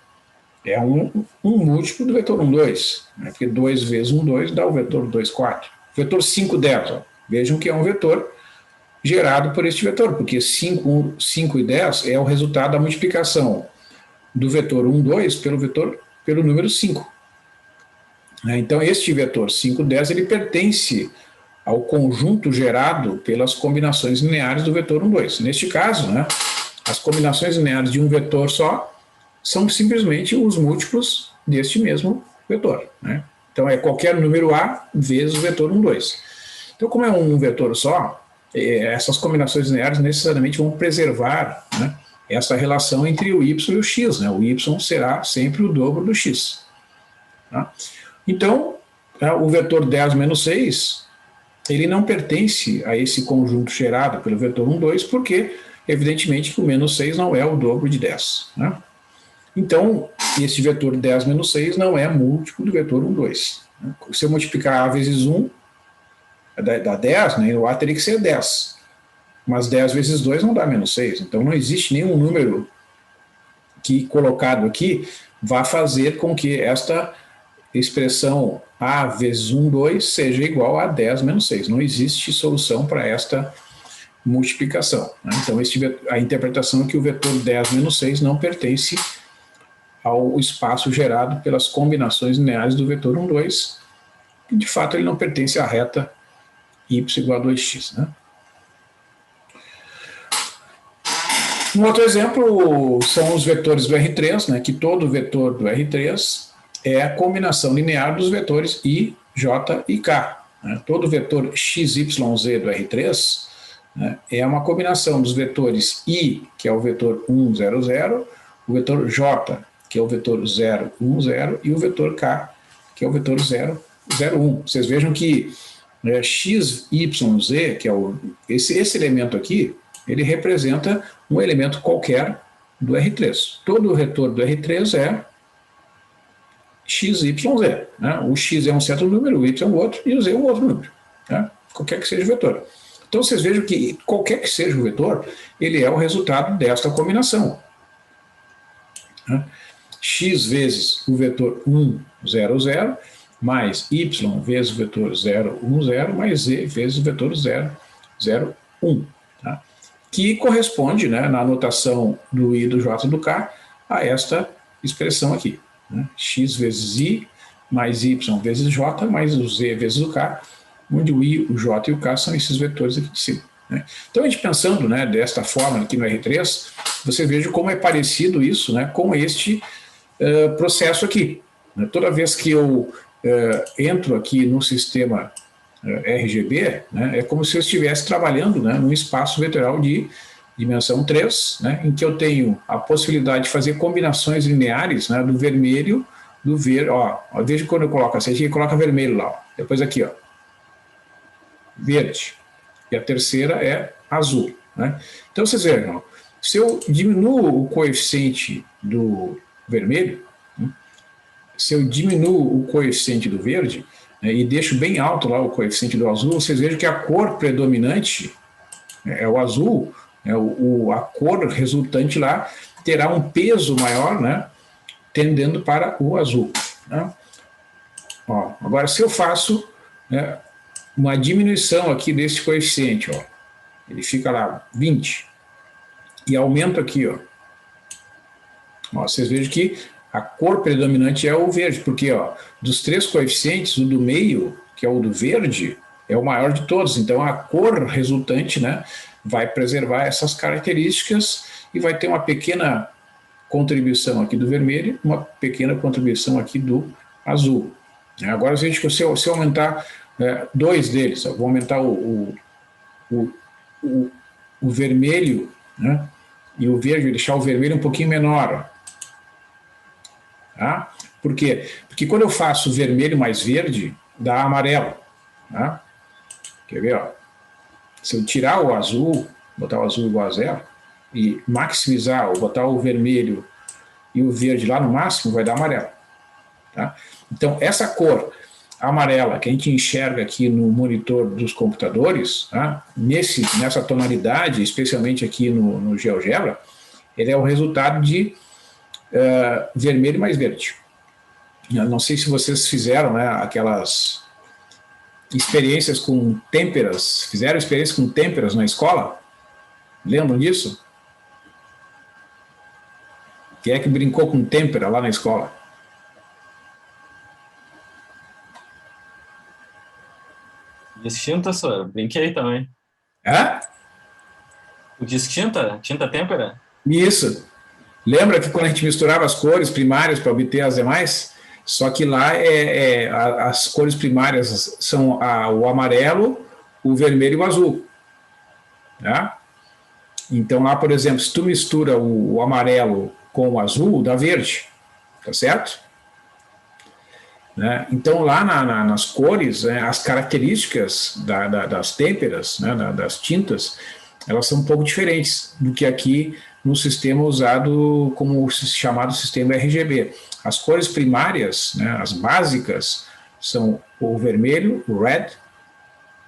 é um múltiplo do vetor 1, 2, né? Porque 2 vezes 1, 2 dá o vetor 2, 4. Vetor 5, 10, ó. Vejam que é um vetor gerado por este vetor, porque 5 e 10 é o resultado da multiplicação do vetor 1, 2 pelo número 5. Então, este vetor 5, 10, ele pertence ao conjunto gerado pelas combinações lineares do vetor 1, 2. Neste caso, né, as combinações lineares de um vetor só são simplesmente os múltiplos deste mesmo vetor, né? Então, é qualquer número A vezes o vetor 1, 2. Então, como é um vetor só, essas combinações lineares necessariamente vão preservar, né, essa relação entre o y e o x, né? O y será sempre o dobro do x. Tá? Então, o vetor 10 menos 6, ele não pertence a esse conjunto gerado pelo vetor 1, 2, porque, evidentemente, que o menos 6 não é o dobro de 10. Né? Então, esse vetor 10 menos 6 não é múltiplo do vetor 1, 2. Né? Se eu multiplicar A vezes 1, dá 10, né? O A teria que ser 10. Mas 10 vezes 2 não dá menos 6. Então, não existe nenhum número que, colocado aqui, vá fazer com que esta expressão A vezes 1, 2 seja igual a 10 menos 6. Não existe solução para esta multiplicação. Né? Então, a interpretação é que o vetor 10 menos 6 não pertence ao espaço gerado pelas combinações lineares do vetor 1, 2, e de fato ele não pertence à reta y igual a 2x. Né? Um outro exemplo são os vetores do R3, né, que todo vetor do R3 é a combinação linear dos vetores I, J e K. Né? Todo vetor XYZ do R3, né, é uma combinação dos vetores I, que é o vetor 1, 0, 0, o vetor J, que é o vetor 0, 1, 0, e o vetor K, que é o vetor 0, 0, 1. Vocês vejam que XYZ, que é esse elemento aqui, ele representa um elemento qualquer do R3. Todo vetor do R3 é XYZ. Né? O X é um certo número, o Y é um outro, e o Z é um outro número. Né? Qualquer que seja o vetor. Então vocês vejam que qualquer que seja o vetor, ele é o resultado desta combinação. Né? X vezes o vetor 1, 0, 0, mais Y vezes o vetor 0, 1, 0, mais Z vezes o vetor 0, 0, 1. Tá? Que corresponde, né, na anotação do I, do J e do K, a esta expressão aqui. Né? X vezes I, mais Y vezes J, mais o Z vezes o K, onde o I, o J e o K são esses vetores aqui de cima. Né? Então, a gente pensando, né, desta forma aqui no R3, você veja como é parecido isso, né, com este processo aqui. Né? Toda vez que eu entro aqui no sistema RGB, né, é como se eu estivesse trabalhando, né, num espaço vetorial de dimensão 3, né, em que eu tenho a possibilidade de fazer combinações lineares, né, do vermelho, do verde. Ó, veja quando eu coloco assim, a gente coloca vermelho lá. Ó. Depois aqui, ó, verde. E a terceira é azul. Né? Então, vocês vejam, ó, se eu diminuo o coeficiente do vermelho, né, se eu diminuo o coeficiente do verde, né, e deixo bem alto lá o coeficiente do azul, vocês vejam que a cor predominante é o azul, né, a cor resultante lá terá um peso maior, né, tendendo para o azul. Né? Ó, agora, se eu faço, né, uma diminuição aqui desse coeficiente, ó, ele fica lá 20, e aumento aqui, ó, vocês vejam que a cor predominante é o verde, porque ó, dos três coeficientes, o do meio, que é o do verde, é o maior de todos. Então a cor resultante, né, vai preservar essas características e vai ter uma pequena contribuição aqui do vermelho, uma pequena contribuição aqui do azul. Agora, gente, se eu aumentar dois deles, eu vou aumentar o vermelho, né, e o verde, deixar o vermelho um pouquinho menor, ó. Tá? Por quê? Porque quando eu faço vermelho mais verde, dá amarelo. Tá? Quer ver? Ó? Se eu tirar o azul, botar o azul igual a zero, e maximizar, ou botar o vermelho e o verde lá no máximo, vai dar amarelo. Tá? Então, essa cor amarela que a gente enxerga aqui no monitor dos computadores, tá? Nessa tonalidade, especialmente aqui no GeoGebra, ele é o resultado de vermelho mais verde. Eu não sei se vocês fizeram, né, aquelas experiências com têmperas. Fizeram experiência com têmperas na escola? Lembram disso? Quem é que brincou com têmpera lá na escola? Distinta, só. Brinquei também. É? O distinta? Tinta têmpera? Isso. Lembra que quando a gente misturava as cores primárias para obter as demais? Só que lá as cores primárias são o amarelo, o vermelho e o azul. Tá? Então lá, por exemplo, se tu mistura o amarelo com o azul, dá verde. Tá certo? Né? Então lá nas cores, né, as características das têmperas, né, das tintas, elas são um pouco diferentes do que aqui no sistema usado como o chamado sistema RGB. As cores primárias, né, as básicas, são o vermelho, o red,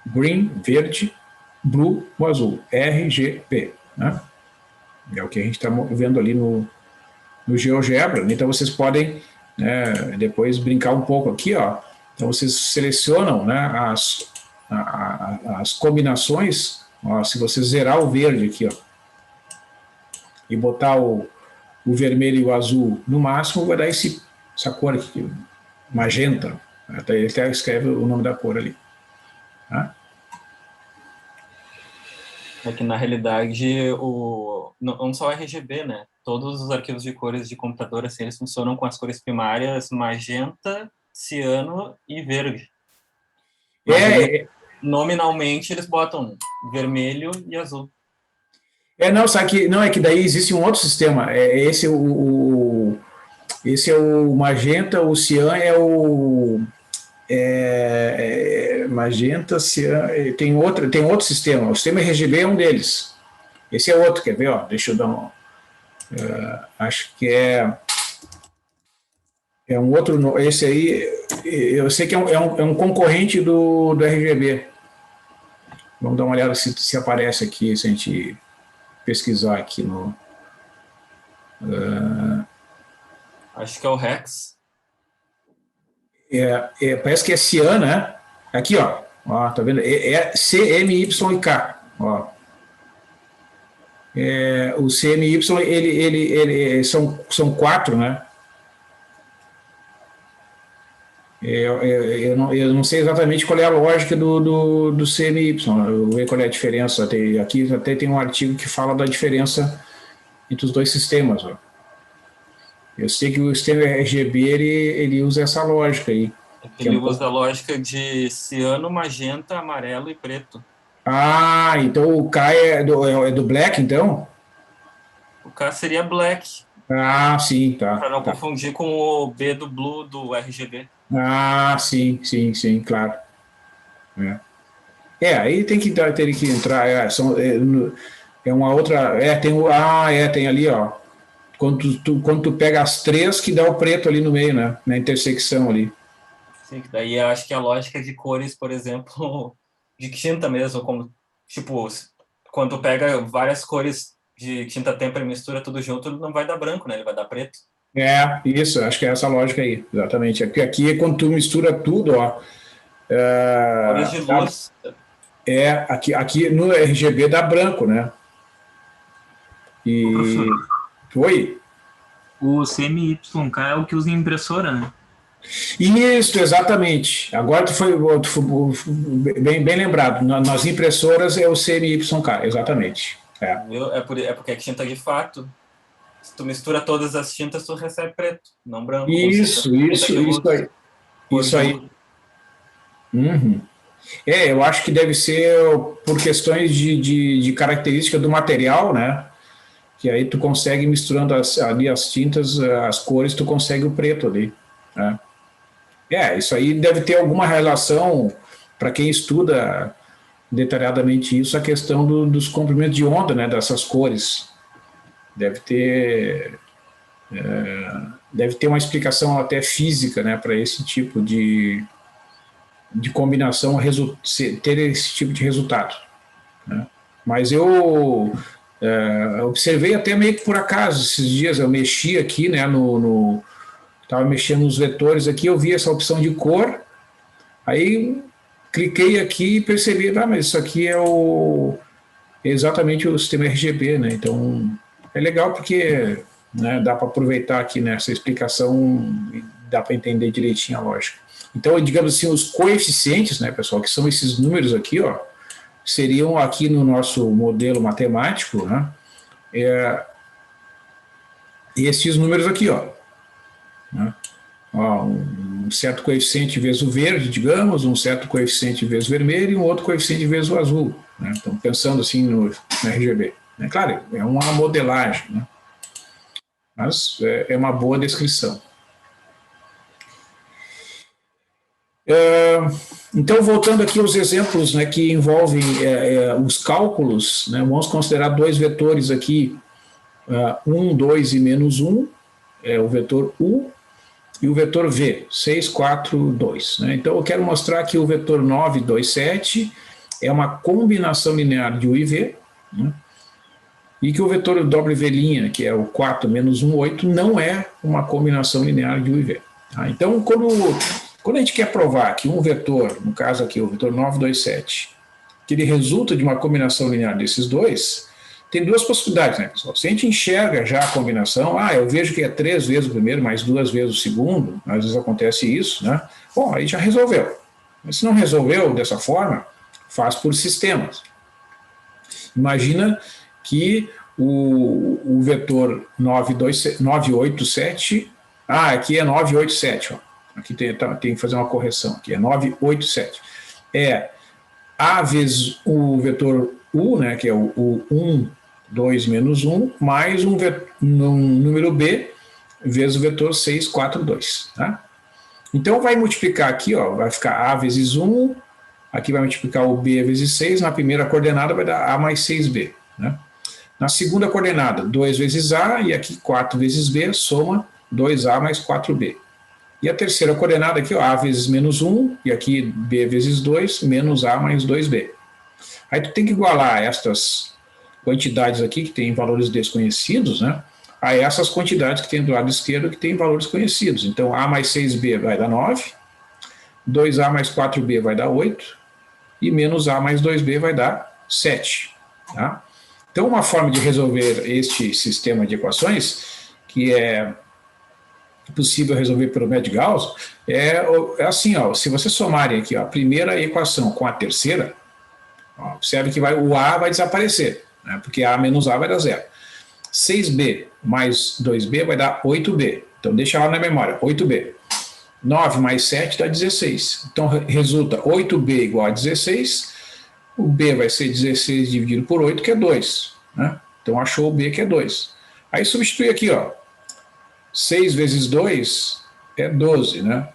green, verde, blue, o azul, RGB. Né? É o que a gente está vendo ali no GeoGebra. Então vocês podem, né, depois brincar um pouco aqui, ó. Então vocês selecionam, né, as combinações. Ó, se você zerar o verde aqui, ó, e botar o vermelho e o azul no máximo, vai dar essa cor aqui, magenta. Ele até escreve o nome da cor ali. Tá? É que, na realidade, não só o RGB, né? Todos os arquivos de cores de computador, assim, eles funcionam com as cores primárias magenta, ciano e verde. Mas nominalmente, eles botam vermelho e azul. Não, sabe que não é que daí existe um outro sistema. Esse é o magenta, o cian é o magenta, cian, tem outro sistema. O sistema RGB é um deles. Esse é outro, quer ver? Ó, deixa eu dar um. Acho que é um outro. Esse aí, eu sei que é um concorrente do RGB. Vamos dar uma olhada se aparece aqui, se a gente pesquisar aqui no. Acho que é o Rex. Parece que é cian, né? Aqui, ó. Tá vendo? É CMYK. Ó. O CMY, ele são 4, né? Eu não sei exatamente qual é a lógica do CMY. Eu vou ver qual é a diferença. Aqui até tem um artigo que fala da diferença entre os dois sistemas. Ó. Eu sei que o sistema RGB ele usa essa lógica aí. Ele usa a lógica de ciano, magenta, amarelo e preto. Ah, então o K é do Black, então? O K seria Black. Ah, sim, tá. Para não confundir com o B do Blue do RGB. Ah, sim, claro. Aí tem que entrar. É uma outra. Tem ali, ó. Quando tu pega as três, que dá o preto ali no meio, né? Na intersecção ali. Sim, daí eu acho que a lógica de cores, por exemplo, de tinta mesmo, como, tipo, quando tu pega várias cores de tinta têmpera e mistura tudo junto, ele não vai dar branco, né? Ele vai dar preto. Isso, acho que é essa lógica aí, exatamente. Aqui é quando tu mistura tudo, ó. Cores de luz. Aqui no RGB dá branco, né? Oi? O CMYK é o que usa em impressora, né? Isso, exatamente. Agora tu foi bem lembrado. Nas impressoras é o CMYK, exatamente. É porque é tinta de fato. Se tu mistura todas as tintas, tu recebe preto, não branco. Isso aí. Uhum. Eu acho que deve ser por questões de característica do material, né? Que aí tu consegue, misturando ali as tintas, as cores, tu consegue o preto ali. Né? Isso aí deve ter alguma relação, para quem estuda detalhadamente isso, a questão dos comprimentos de onda, né? Dessas cores. Deve ter uma explicação até física, né? Para esse tipo de combinação ter esse tipo de resultado. Né? Mas eu Observei até meio que por acaso, esses dias eu mexi aqui, né, estava mexendo nos vetores aqui, eu vi essa opção de cor, aí cliquei aqui e percebi, mas isso aqui é exatamente o sistema RGB, né, então é legal porque, né, dá para aproveitar aqui nessa explicação, dá para entender direitinho a lógica. Então, digamos assim, os coeficientes, né, pessoal, que são esses números aqui, ó, seriam aqui no nosso modelo matemático, né, esses números aqui, ó, né, ó, um certo coeficiente vezes o verde, digamos, um certo coeficiente vezes o vermelho e um outro coeficiente vezes o azul, né, então pensando assim no RGB. Né, claro, é uma modelagem, né, mas é uma boa descrição. Então, voltando aqui aos exemplos, né, que envolvem os cálculos, né, vamos considerar dois vetores aqui, 1, 2 e menos 1, o vetor U, e o vetor V, 6, 4, 2. Né? Então, eu quero mostrar que o vetor 9, 2, 7 é uma combinação linear de U e V, né? E que o vetor W', que é o 4 menos 1, 8, não é uma combinação linear de U e V. Tá? Então, quando a gente quer provar que um vetor, no caso aqui o vetor 9, 2, 7, que ele resulta de uma combinação linear desses dois, tem duas possibilidades, né, pessoal? Se a gente enxerga já a combinação, eu vejo que é 3 vezes o primeiro mais 2 vezes o segundo, às vezes acontece isso, né? Bom, aí já resolveu. Mas se não resolveu dessa forma, faz por sistemas. Imagina que o vetor 9, 8, 7, aqui é 9, 8, 7, ó. Aqui tem que fazer uma correção, aqui é 9, 8, 7. É A vezes o vetor U, né, que é o 1, 2 menos 1, mais um número B vezes o vetor 6, 4, 2. Tá? Então vai multiplicar aqui, ó, vai ficar A vezes 1, aqui vai multiplicar o B vezes 6, na primeira coordenada vai dar A mais 6B. Né? Na segunda coordenada, 2 vezes A, e aqui 4 vezes B, soma 2A mais 4B. E a terceira coordenada aqui, ó, A vezes menos 1, e aqui B vezes 2, menos A mais 2B. Aí tu tem que igualar estas quantidades aqui, que tem valores desconhecidos, né, a essas quantidades que tem do lado esquerdo, que tem valores conhecidos. Então, A mais 6B vai dar 9, 2A mais 4B vai dar 8, e menos A mais 2B vai dar 7. Tá? Então, uma forma de resolver este sistema de equações, que é possível resolver pelo método de Gauss, é assim, ó, se você somarem aqui, ó, a primeira equação com a terceira, ó, observe que o A vai desaparecer, né, porque A menos A vai dar 0. 6B mais 2B vai dar 8B, então deixa lá na memória, 8B. 9 mais 7 dá 16, então resulta 8B igual a 16, o B vai ser 16 dividido por 8, que é 2, né? Então achou o B, que é 2. Aí substitui aqui, ó, 6 vezes 2 é 12, né?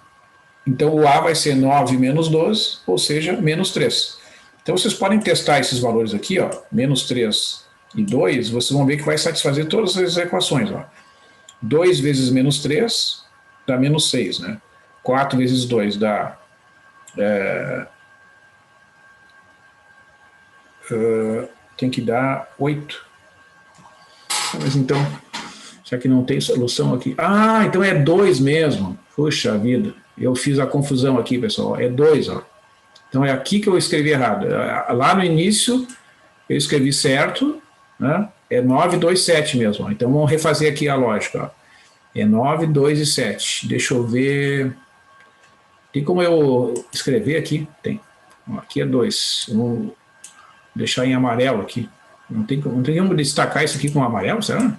Então o A vai ser 9 menos 12, ou seja, menos 3. Então vocês podem testar esses valores aqui, ó, menos 3 e 2, vocês vão ver que vai satisfazer todas as equações, ó. 2 vezes menos 3 dá menos 6, né? 4 vezes 2 dá... tem que dar 8. Mas então... já que não tem solução aqui. Então é 2 mesmo. Puxa vida, eu fiz a confusão aqui, pessoal. É 2, ó. Então é aqui que eu escrevi errado. Lá no início eu escrevi certo, né? É 9, 2, 7 mesmo. Ó. Então vamos refazer aqui a lógica. Ó. É 9, 2 e 7. Deixa eu ver. Tem como eu escrever aqui? Tem. Ó, aqui é 2. Vou deixar em amarelo aqui. Não tem como destacar isso aqui com amarelo, será?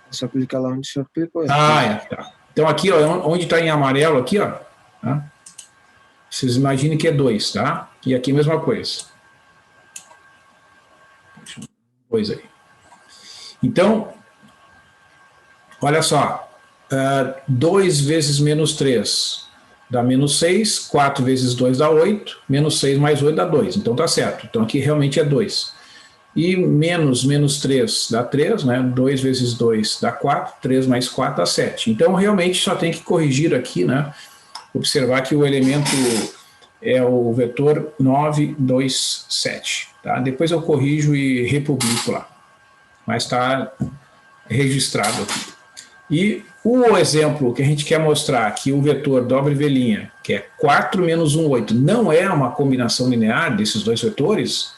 É só clicar lá onde o senhor clicou. Tá. Então aqui, ó, onde está em amarelo aqui, ó, tá? Vocês imaginem que é 2, tá? E aqui a mesma coisa. 2 aí. Então, olha só, 2 vezes menos 3 dá menos 6, 4 vezes 2 dá 8, menos 6 mais 8 dá 2, então tá certo. Então aqui realmente é 2. E menos 3 dá 3, né? 2 vezes 2 dá 4, 3 mais 4 dá 7. Então realmente só tem que corrigir aqui, né? Observar que o elemento é o vetor 9, 2, 7. Tá? Depois eu corrijo e republico lá. Mas está registrado aqui. E o exemplo que a gente quer mostrar que o vetor W', que é 4 menos 1, 8, não é uma combinação linear desses dois vetores,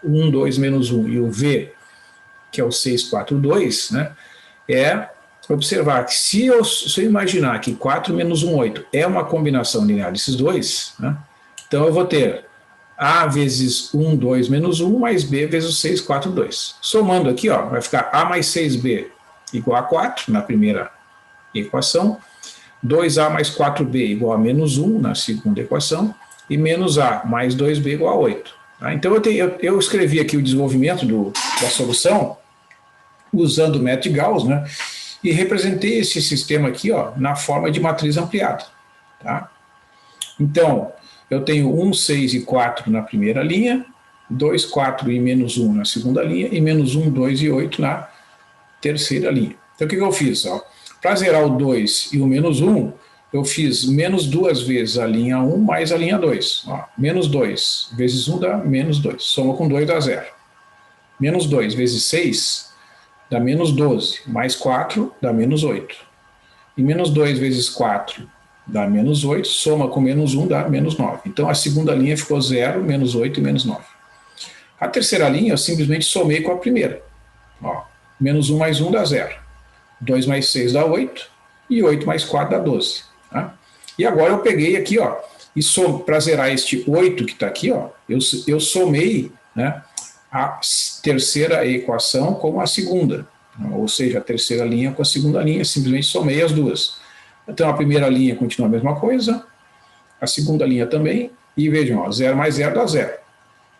1, 2, menos 1, e o V, que é o 6, 4, 2, né, é observar que se eu imaginar que 4 menos 1, 8 é uma combinação linear desses dois, né, então eu vou ter A vezes 1, 2, menos 1, mais B vezes 6, 4, 2. Somando aqui, ó, vai ficar A mais 6B igual a 4, na primeira equação, 2A mais 4B igual a menos 1, na segunda equação, e menos A mais 2B igual a 8. Tá? Então, eu escrevi aqui o desenvolvimento da solução, usando o método de Gauss, né, e representei esse sistema aqui, ó, na forma de matriz ampliada. Tá? Então, eu tenho 1, 6 e 4 na primeira linha, 2, 4 e menos 1 na segunda linha, e menos 1, 2 e 8 na terceira linha. Então, o que eu fiz? Para zerar o 2 e o menos 1, eu fiz menos 2 vezes a linha 1 mais a linha 2. Ó, menos 2 vezes 1 dá menos 2. Soma com 2 dá 0. Menos 2 vezes 6 dá menos 12. Mais 4 dá menos 8. E menos 2 vezes 4 dá menos 8. Soma com menos 1 dá menos 9. Então, a segunda linha ficou 0, menos 8 e menos 9. A terceira linha eu simplesmente somei com a primeira. Ó, menos 1 mais 1 dá 0. 2 mais 6 dá 8. E 8 mais 4 dá 12. Tá? E agora eu peguei aqui, ó, e para zerar este 8 que está aqui, ó, eu somei, né, a terceira equação com a segunda. Ou seja, a terceira linha com a segunda linha, simplesmente somei as duas. Então a primeira linha continua a mesma coisa, a segunda linha também, e vejam, ó, 0 mais 0 dá 0.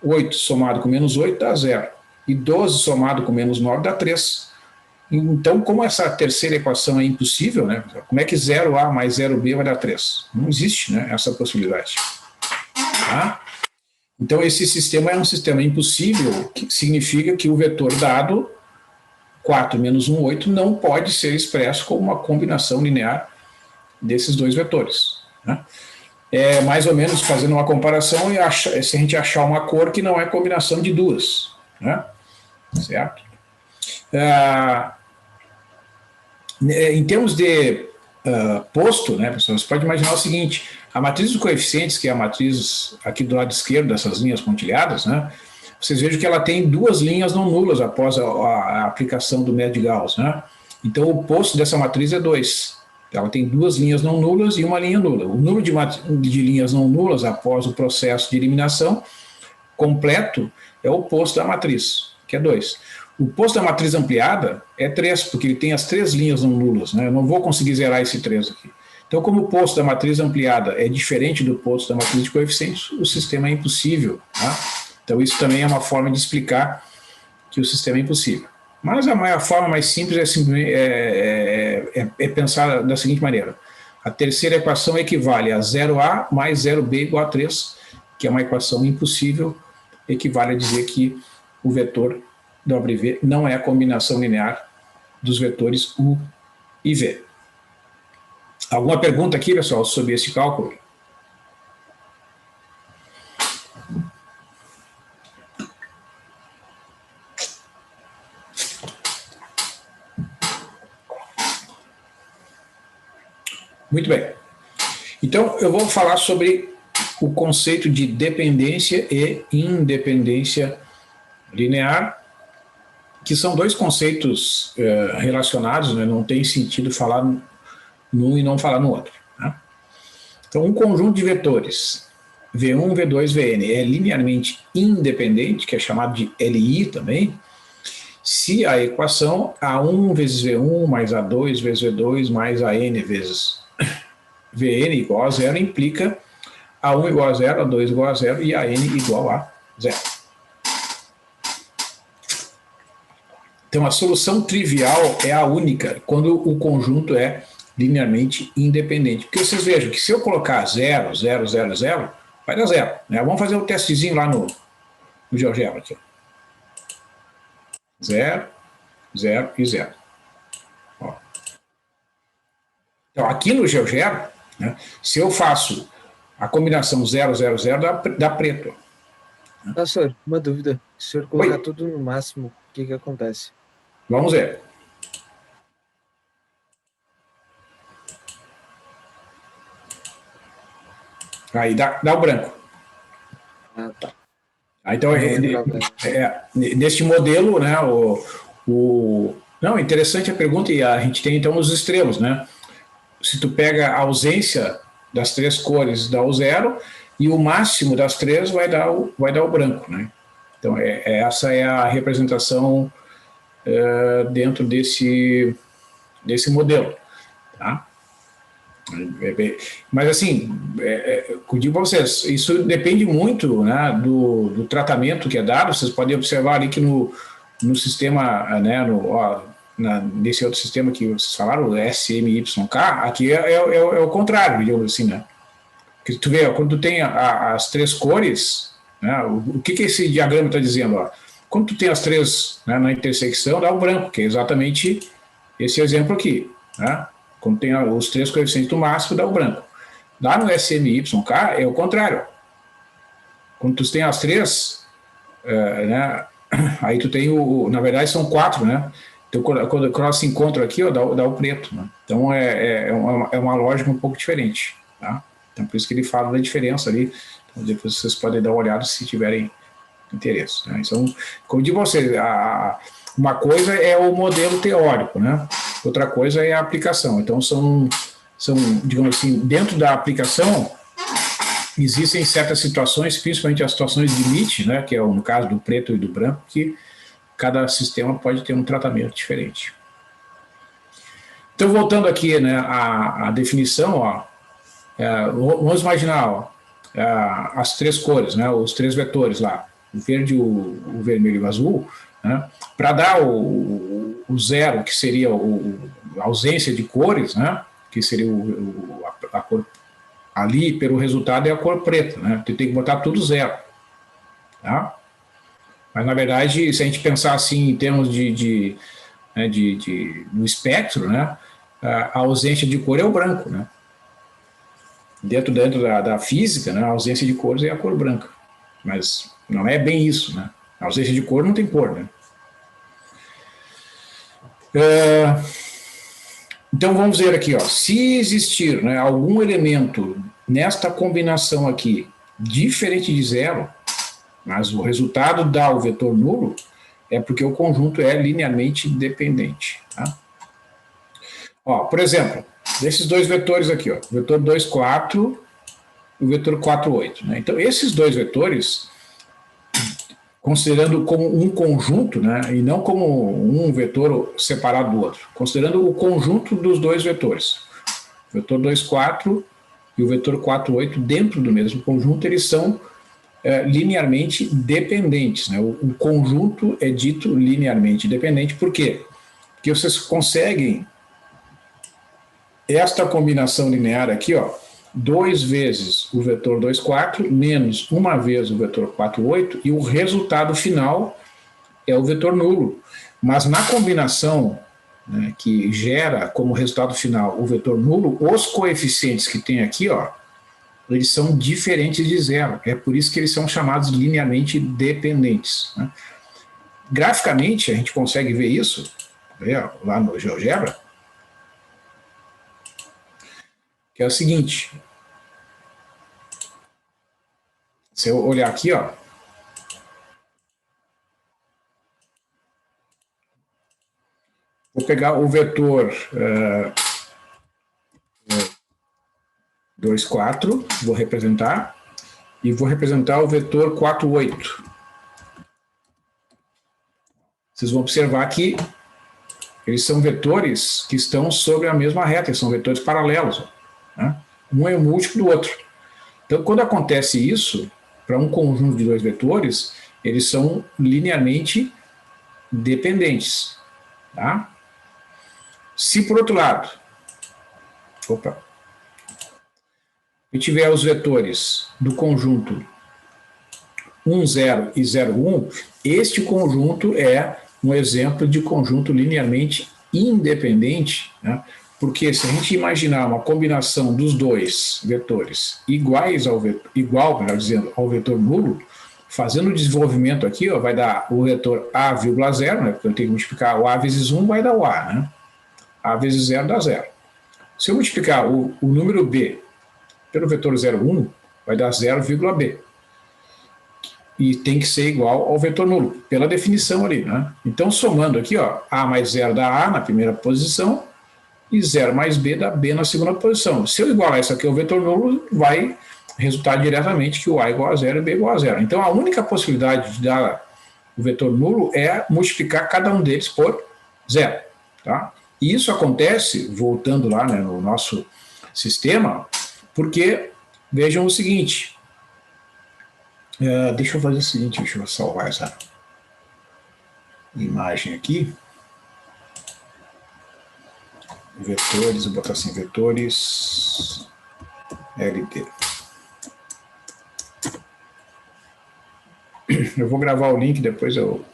8 somado com menos 8 dá 0. E 12 somado com menos 9 dá 3. Então, como essa terceira equação é impossível, né? Como é que 0A mais 0B vai dar 3? Não existe, né, essa possibilidade. Tá? Então, esse sistema é um sistema impossível, que significa que o vetor dado, 4 menos 1, 8, não pode ser expresso como uma combinação linear desses dois vetores. Né? É mais ou menos fazendo uma comparação, se a gente achar uma cor que não é combinação de duas. Né? Certo? Em termos de posto, né, pessoal, você pode imaginar o seguinte: a matriz dos coeficientes, que é a matriz aqui do lado esquerdo dessas linhas pontilhadas, né, vocês vejam que ela tem duas linhas não nulas após a aplicação do método de Gauss. Né? Então, o posto dessa matriz é 2. Ela tem duas linhas não nulas e uma linha nula. O número de linhas não nulas após o processo de eliminação completo é o posto da matriz, que é 2. O posto da matriz ampliada é 3, porque ele tem as 3 linhas não nulas. Né? Eu não vou conseguir zerar esse 3 aqui. Então, como o posto da matriz ampliada é diferente do posto da matriz de coeficientes, o sistema é impossível. Tá? Então, isso também é uma forma de explicar que o sistema é impossível. Mas a forma mais simples é pensar da seguinte maneira: a terceira equação equivale a 0A mais 0B igual a 3, que é uma equação impossível, equivale a dizer que o vetor W não é a combinação linear dos vetores U e V. Alguma pergunta aqui, pessoal, sobre esse cálculo? Muito bem. Então, eu vou falar sobre o conceito de dependência e independência linear, que são dois conceitos relacionados, né? Não tem sentido falar num e não falar no outro. Né? Então, um conjunto de vetores, V1, V2, Vn, é linearmente independente, que é chamado de LI também, se a equação A1 vezes V1 mais A2 vezes V2 mais AN vezes Vn igual a 0 implica A1 igual a 0, A2 igual a 0 e AN igual a 0. Então, a solução trivial é a única quando o conjunto é linearmente independente. Porque vocês vejam que se eu colocar 0, 0, 0, 0, vai dar 0. Né? Vamos fazer um testezinho lá no GeoGebra. Aqui. 0, 0 e 0. Ó. Então, aqui no GeoGebra, né, se eu faço A combinação 0, 0, 0 dá preto. Professor, uma dúvida. Se o senhor colocar Oi. tudo no máximo, o que que acontece? Vamos ver. Aí dá o branco. Ah, tá. Então, Não lembrava. neste modelo, né, não, interessante a pergunta, e a gente tem então os extremos, né? Se tu pega a ausência das três cores, dá o zero, e o máximo das três vai dar o branco, né? Então, essa é a representação dentro desse modelo, tá? Mas assim, eu digo para vocês, isso depende muito, né, do tratamento que é dado. Vocês podem observar ali que no sistema, né, nesse outro sistema que vocês falaram, o SMYK, aqui é o contrário, digamos assim, né? Porque tu vê, quando tu tem as três cores, né, o que esse diagrama está dizendo? Ó? Quando tu tem as três, né, na intersecção, dá o branco, que é exatamente esse exemplo aqui, né? Quando tem os três coeficientes do máximo, dá o branco. Lá no SMYK é o contrário. Quando tu tem as três, né, aí tu tem na verdade são quatro, né? Então quando elas se encontram aqui, ó, dá o preto, né? Então é uma lógica um pouco diferente, tá? Então por isso que ele fala da diferença ali. Então, depois vocês podem dar uma olhada se tiverem interesse, né? Então, como eu digo a vocês, uma coisa é o modelo teórico, né? Outra coisa é a aplicação. Então, são, digamos assim, dentro da aplicação, existem certas situações, principalmente as situações de limite, né? Que é no caso do preto e do branco, que cada sistema pode ter um tratamento diferente. Então, voltando aqui, né, à definição, ó, vamos imaginar, ó, as três cores, né, os três vetores lá, o verde, o vermelho e o azul, né, para dar o zero, que seria a ausência de cores, né, que seria a cor ali, pelo resultado é a cor preta, né, tu tem que botar tudo zero, tá? Mas na verdade, se a gente pensar assim em termos no espectro, né, a ausência de cor é o branco, né? Dentro da física, né, a ausência de cores é a cor branca, mas não é bem isso, né? A ausência de cor não tem cor, né? Então vamos ver aqui, ó, se existir, né, algum elemento nesta combinação aqui diferente de zero, mas o resultado dá o vetor nulo, é porque o conjunto é linearmente dependente, tá? Ó, por exemplo, desses dois vetores aqui, ó, o vetor 2, 4 e o vetor 4, 8. Né? Então, esses dois vetores, considerando como um conjunto, né, e não como um vetor separado do outro, considerando o conjunto dos dois vetores, o vetor 2, 4 e o vetor 4, 8, dentro do mesmo conjunto, eles são linearmente dependentes. Né? O conjunto é dito linearmente dependente, por quê? Porque vocês conseguem esta combinação linear aqui, ó, 2 vezes o vetor 2, 4, menos uma vez o vetor 4, 8, e o resultado final é o vetor nulo. Mas na combinação, né, que gera como resultado final o vetor nulo, os coeficientes que tem aqui, ó, eles são diferentes de zero. É por isso que eles são chamados linearmente dependentes. Né? Graficamente, a gente consegue ver isso, lá no GeoGebra, que é o seguinte. Se eu olhar aqui, ó, vou pegar o vetor 2, 4, vou representar, e vou representar o vetor 4, 8. Vocês vão observar que eles são vetores que estão sobre a mesma reta, são vetores paralelos. Né? Um é o múltiplo do outro. Então, quando acontece isso, para um conjunto de dois vetores, eles são linearmente dependentes. Tá? Se, por outro lado, eu tiver os vetores do conjunto 1, 0 e 0, 1, este conjunto é um exemplo de conjunto linearmente independente, né? Porque se a gente imaginar uma combinação dos dois vetores iguais ao vetor, igual, melhor dizendo, ao vetor nulo, fazendo o desenvolvimento aqui, ó, vai dar o vetor A, 0, né? Porque eu tenho que multiplicar o A vezes 1, vai dar o A, né? A vezes 0 dá 0. Se eu multiplicar o número B pelo vetor 0,1, vai dar 0,b. E tem que ser igual ao vetor nulo, pela definição ali, né? Então, somando aqui, ó, A mais 0 dá A na primeira posição, e 0 mais B dá B na segunda posição. Se eu igualar isso aqui ao vetor nulo, vai resultar diretamente que o A igual a 0 e B igual a 0. Então, a única possibilidade de dar o vetor nulo é multiplicar cada um deles por 0. Tá? E isso acontece, voltando lá, né, no nosso sistema, porque, vejam o seguinte, deixa eu fazer o seguinte, deixa eu salvar essa imagem aqui. Vetores, vou botar assim, vetores LT. Eu vou gravar o link, depois eu...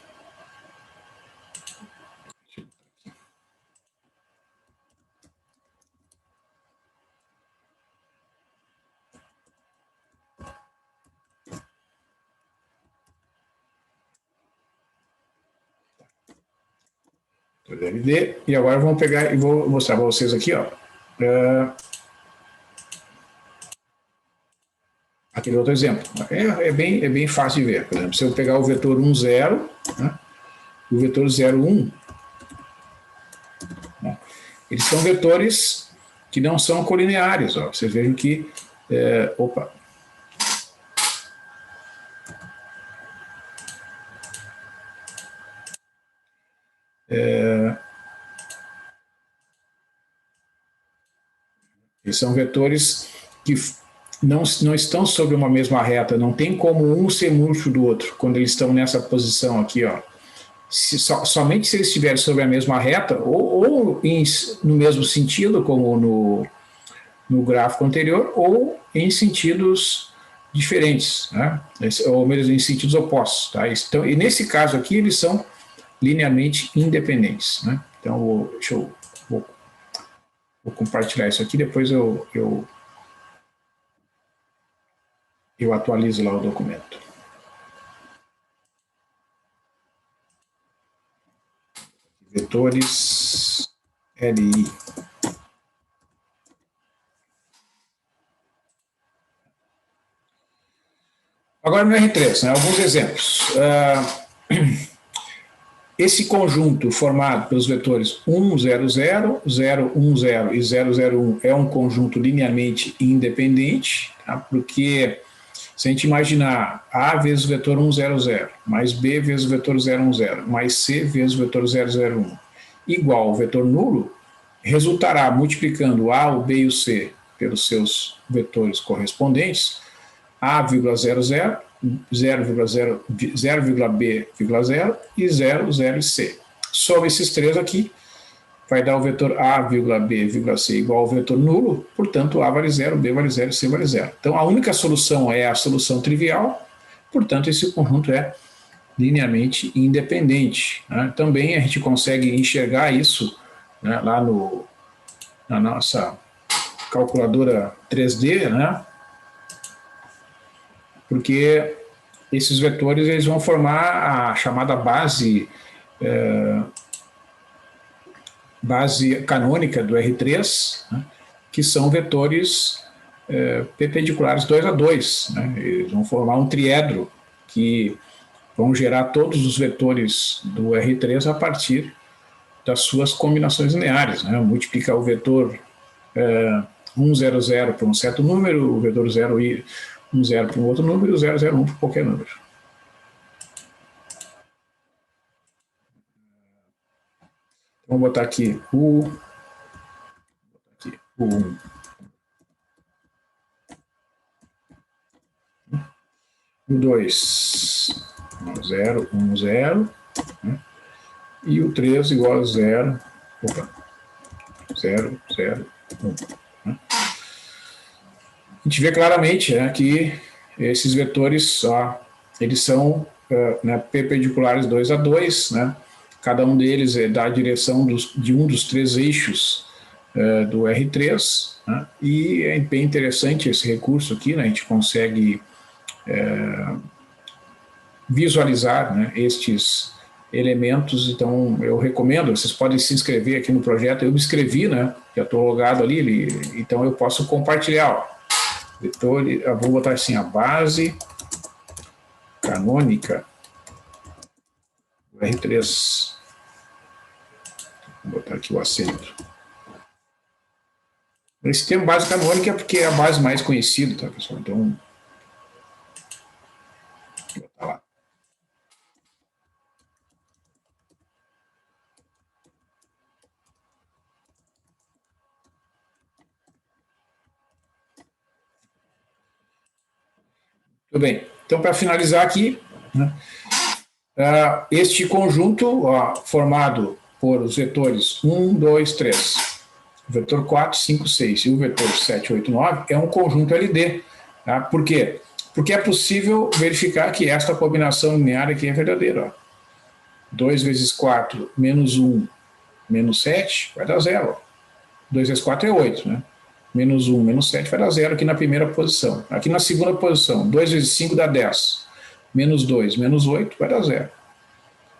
LD, e agora vamos pegar e vou mostrar para vocês aqui, ó. Aquele outro exemplo. É bem fácil de ver. Por exemplo, se eu pegar o vetor 1, 0, né, o vetor 0, 1, né, eles são vetores que não são colineares. Ó. Vocês vejam que... opa! Eles são vetores que não estão sobre uma mesma reta, não tem como um ser múltiplo do outro, quando eles estão nessa posição aqui, ó. Somente se eles estiverem sobre a mesma reta, ou no mesmo sentido, como no gráfico anterior, ou em sentidos diferentes, né? Ou mesmo em sentidos opostos. Tá? Então, e nesse caso aqui, eles são linearmente independentes. Né? Então, vou compartilhar isso aqui, depois eu atualizo lá o documento. Vetores LI. Agora no R3, né, alguns exemplos. Esse conjunto formado pelos vetores 1, 0, 0, 0, 1, 0 e 0, 0, 1 é um conjunto linearmente independente, tá? Porque se a gente imaginar A vezes o vetor 1, 0, 0, mais B vezes o vetor 0, 1, 0, mais C vezes o vetor 0, 0, 1, igual ao vetor nulo, resultará multiplicando A, o B e o C pelos seus vetores correspondentes, A, 0, 0, 0,b,0 e 0, 0 e C. Sobre esses três aqui, vai dar o vetor A, B, C igual ao vetor nulo, portanto, A vale 0, B vale 0, C vale 0. Então, a única solução é a solução trivial, portanto, esse conjunto é linearmente independente. Né? Também a gente consegue enxergar isso, né, lá na nossa calculadora 3D, né? Porque esses vetores eles vão formar a chamada base canônica do R3, né, que são vetores perpendiculares 2 a 2. Né, eles vão formar um triedro que vão gerar todos os vetores do R3 a partir das suas combinações lineares. Né, multiplicar o vetor 1, 0, 0 por um certo número, o vetor 0 e 1, 0 para um outro número e o 0, 0, 1 por qualquer número. Vamos botar aqui o 1. O 2, 0, 1, 0. Né? E o 3 igual a 0, 0, 0, 1. Né? A gente vê claramente, né, que esses vetores eles são né, perpendiculares 2 a 2, né? Cada um deles dá a direção de um dos três eixos do R3, né? E é bem interessante esse recurso aqui, né? A gente consegue visualizar, né, estes elementos. Então eu recomendo, vocês podem se inscrever aqui no projeto. Eu me inscrevi, né? Já estou logado ali, então eu posso compartilhar. Ó. Vetor, eu vou botar assim, a base canônica do R3. Vou botar aqui o acento. Esse termo base canônica é porque é a base mais conhecida, tá, pessoal? Então, vou botar lá. Tudo bem. Então, para finalizar aqui, né, este conjunto, ó, formado por os vetores 1, 2, 3, o vetor 4, 5, 6 e o vetor 7, 8, 9, é um conjunto LD. Tá? Por quê? Porque é possível verificar que esta combinação linear aqui é verdadeira. Ó. 2 vezes 4 menos 1 menos 7 vai dar 0. Ó. 2 vezes 4 é 8, né? Menos 1, menos 7 vai dar 0 aqui na primeira posição. Aqui na segunda posição, 2 vezes 5 dá 10. Menos 2, menos 8 vai dar 0.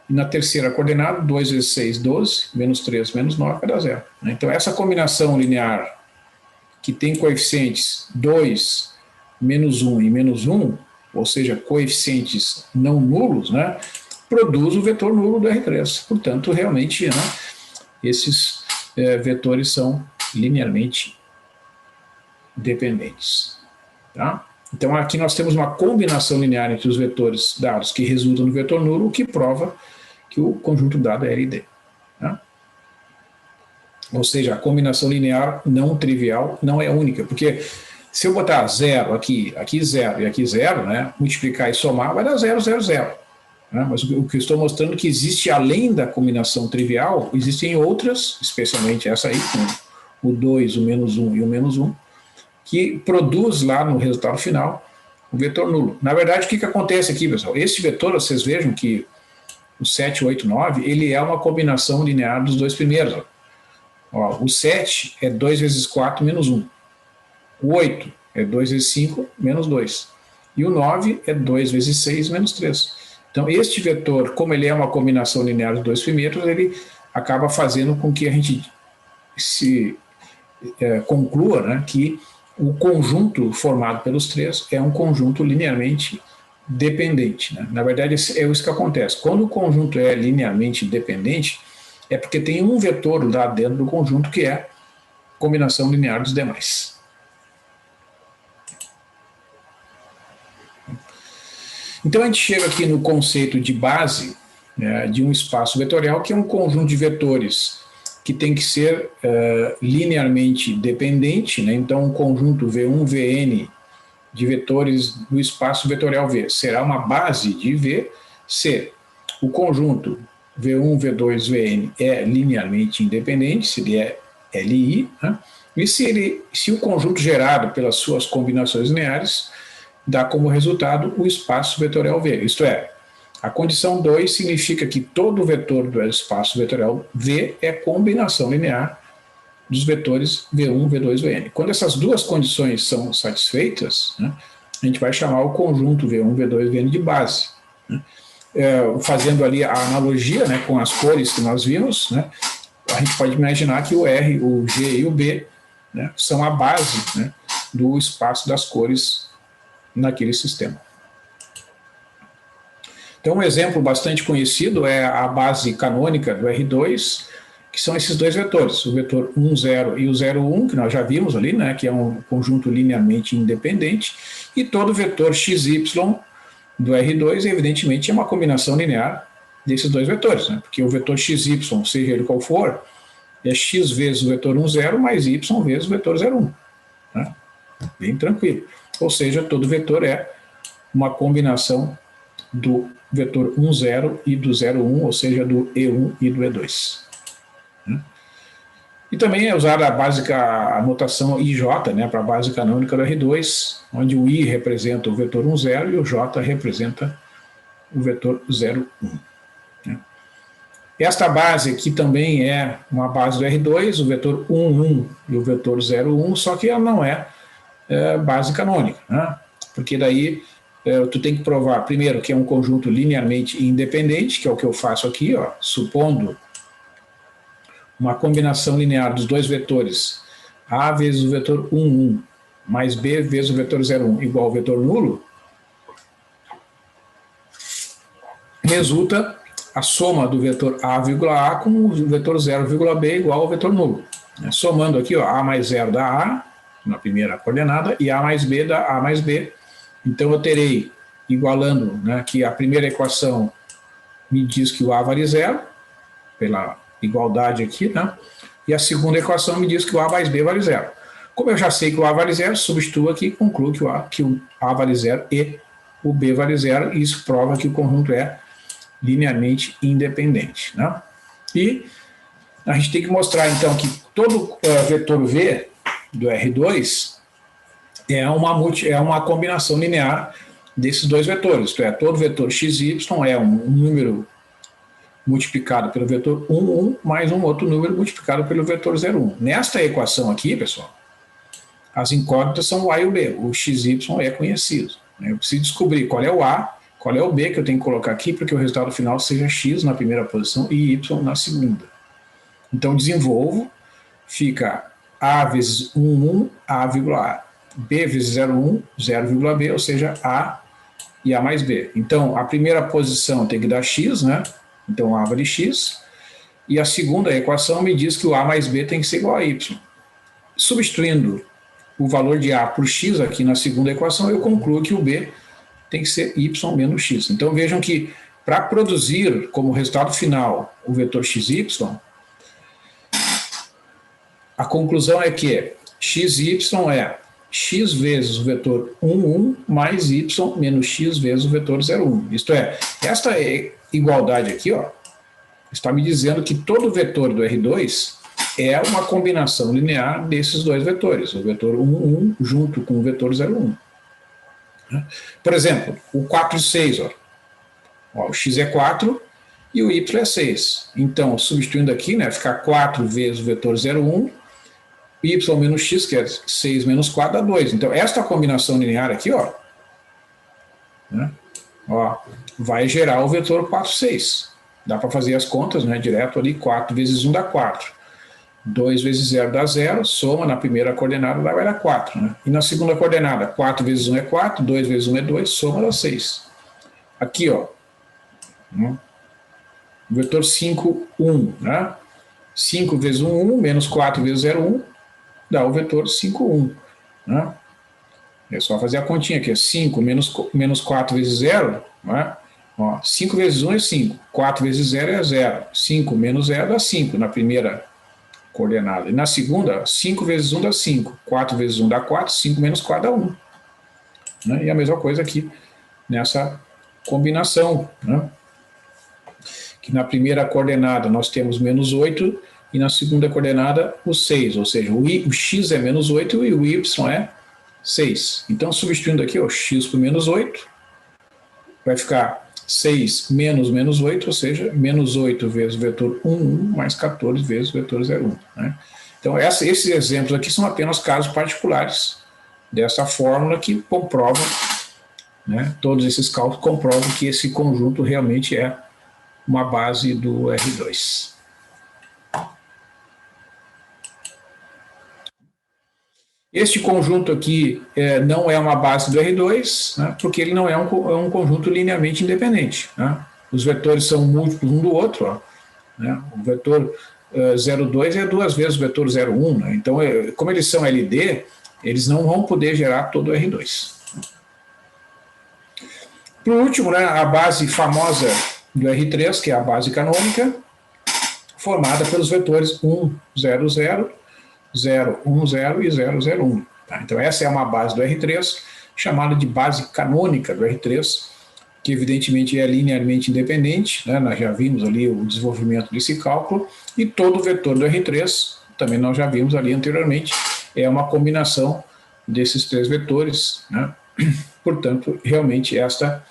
E na terceira coordenada, 2 vezes 6, 12. Menos 3, menos 9 vai dar 0. Então essa combinação linear que tem coeficientes 2, menos 1 e menos 1, ou seja, coeficientes não nulos, né, produz o vetor nulo do R3. Portanto, realmente, né, esses vetores são linearmente dependentes. Tá? Então, aqui nós temos uma combinação linear entre os vetores dados que resultam no vetor nulo, o que prova que o conjunto dado é LD. Tá? Ou seja, a combinação linear não trivial não é única, porque se eu botar 0 aqui, aqui 0 e aqui 0, né, multiplicar e somar, vai dar 0, 0, 0. Né? Mas o que eu estou mostrando é que existe, além da combinação trivial, existem outras, especialmente essa aí, com o 2, o menos 1 e o menos 1, que produz lá no resultado final o vetor nulo. Na verdade, o que acontece aqui, pessoal? Esse vetor, vocês vejam que o 7, 8, 9, ele é uma combinação linear dos dois primeiros. Ó, o 7 é 2 vezes 4 menos 1. O 8 é 2 vezes 5 menos 2. E o 9 é 2 vezes 6 menos 3. Então, este vetor, como ele é uma combinação linear dos dois primeiros, ele acaba fazendo com que a gente se conclua, né, que o conjunto formado pelos três é um conjunto linearmente dependente. Né? Na verdade, é isso que acontece. Quando o conjunto é linearmente dependente, é porque tem um vetor lá dentro do conjunto que é combinação linear dos demais. Então, a gente chega aqui no conceito de base, né, de um espaço vetorial, que é um conjunto de vetores que tem que ser linearmente dependente, né? Então um conjunto V1, Vn de vetores do espaço vetorial V será uma base de V se o conjunto V1, V2, Vn é linearmente independente, se ele é Li, né? E se o conjunto gerado pelas suas combinações lineares dá como resultado o espaço vetorial V, isto é, a condição 2 significa que todo vetor do espaço vetorial V é combinação linear dos vetores V1, V2, Vn. Quando essas duas condições são satisfeitas, né, a gente vai chamar o conjunto V1, V2, Vn de base. Né? Fazendo ali a analogia, né, com as cores que nós vimos, né, a gente pode imaginar que o R, o G e o B, né, são a base, né, do espaço das cores naquele sistema. Então, um exemplo bastante conhecido é a base canônica do R2, que são esses dois vetores, o vetor 1, 0 e o 0, 1, que nós já vimos ali, né, que é um conjunto linearmente independente, e todo vetor xy do R2, evidentemente, é uma combinação linear desses dois vetores, né, porque o vetor xy, seja ele qual for, é x vezes o vetor 1, 0 mais y vezes o vetor 0, 1. Né? Bem tranquilo. Ou seja, todo vetor é uma combinação do vetor 1, 0 e do 0, 1, ou seja, do E1 e do E2. E também é usada a notação IJ, né, para a base canônica do R2, onde o I representa o vetor 1, 0 e o J representa o vetor 0, 1. Né? Esta base aqui também é uma base do R2, o vetor 1, 1 e o vetor 0, 1, só que ela não é, base canônica, né? Porque daí tu tem que provar, primeiro, que é um conjunto linearmente independente, que é o que eu faço aqui, ó, supondo uma combinação linear dos dois vetores A vezes o vetor 1, 1, mais B vezes o vetor 0, 1, igual ao vetor nulo, resulta a soma do vetor A,A com o vetor 0,B igual ao vetor nulo. Somando aqui, ó, A mais 0 dá A, na primeira coordenada, e A mais B dá A mais B. Então eu terei, igualando, né, que a primeira equação me diz que o A vale 0, pela igualdade aqui, né? E a segunda equação me diz que o A mais B vale 0. Como eu já sei que o A vale 0, substituo aqui e concluo que o A vale 0 e o B vale 0, e isso prova que o conjunto é linearmente independente, né? E a gente tem que mostrar, então, que todo vetor V do R2 é uma combinação linear desses dois vetores, isto é, todo vetor XY é um número multiplicado pelo vetor 1, 1, mais um outro número multiplicado pelo vetor 0, 1. Nesta equação aqui, pessoal, as incógnitas são o A e o B. O XY é conhecido. Eu preciso descobrir qual é o A, qual é o B que eu tenho que colocar aqui para que o resultado final seja X na primeira posição e Y na segunda. Então, desenvolvo, fica A vezes 1, 1, A,A. B vezes 0, 1, 0,B, ou seja, A e A mais B. Então, a primeira posição tem que dar X, né? Então, A vale X. E a segunda equação me diz que o A mais B tem que ser igual a Y. Substituindo o valor de A por X aqui na segunda equação, eu concluo que o B tem que ser Y menos X. Então, vejam que para produzir como resultado final o vetor XY, a conclusão é que XY é X vezes o vetor 1, 1 mais Y menos X vezes o vetor 0, 1. Isto é, esta igualdade aqui, ó, está me dizendo que todo vetor do R2 é uma combinação linear desses dois vetores, o vetor 1, 1 junto com o vetor 0, 1. Por exemplo, o 4 e 6, ó, o x é 4 e o y é 6. Então, substituindo aqui, né, fica 4 vezes o vetor 0, 1, y menos x, que é 6 menos 4, dá 2. Então, esta combinação linear aqui, ó, né, ó, vai gerar o vetor 4, 6. Dá para fazer as contas, né, direto ali, 4 vezes 1 dá 4. 2 vezes 0 dá 0, soma na primeira coordenada, vai dar 4. Né? E na segunda coordenada, 4 vezes 1 é 4, 2 vezes 1 é 2, soma dá 6. Aqui, ó, o vetor 5, 1. Né? 5 vezes 1, 1, menos 4 vezes 0, 1, dá o vetor 5, 1. Né? É só fazer a continha aqui, 5 menos 4 vezes 0, né? Ó, 5 vezes 1 é 5, 4 vezes 0 é 0, 5 menos 0 dá 5 na primeira coordenada. E na segunda, 5 vezes 1 dá 5, 4 vezes 1 dá 4, 5 menos 4 dá 1. Né? E a mesma coisa aqui nessa combinação. Né? Que na primeira coordenada nós temos menos 8 e na segunda coordenada o 6, ou seja, o x é menos 8 e o y é 6. Então, substituindo aqui, o x por menos 8, vai ficar 6 menos menos 8, ou seja, menos 8 vezes o vetor 1, 1, mais 14 vezes o vetor 0, 1. Né? Então, esses exemplos aqui são apenas casos particulares dessa fórmula que comprovam, né, todos esses cálculos comprovam que esse conjunto realmente é uma base do R2. Este conjunto aqui não é uma base do R2, né, porque ele não é um conjunto linearmente independente. Né? Os vetores são múltiplos um do outro. Ó, né? O vetor 0,2 é 2 vezes o vetor 0,1. Né? Então, como eles são LD, eles não vão poder gerar todo o R2. Por último, né, a base famosa do R3, que é a base canônica, formada pelos vetores 1, 0, 0, 0, 1, 0 e 0, 0, 1. Tá? Então, essa é uma base do R3, chamada de base canônica do R3, que evidentemente é linearmente independente, né? Nós já vimos ali o desenvolvimento desse cálculo, e todo vetor do R3, também nós já vimos ali anteriormente, é uma combinação desses três vetores. Né? Portanto, realmente esta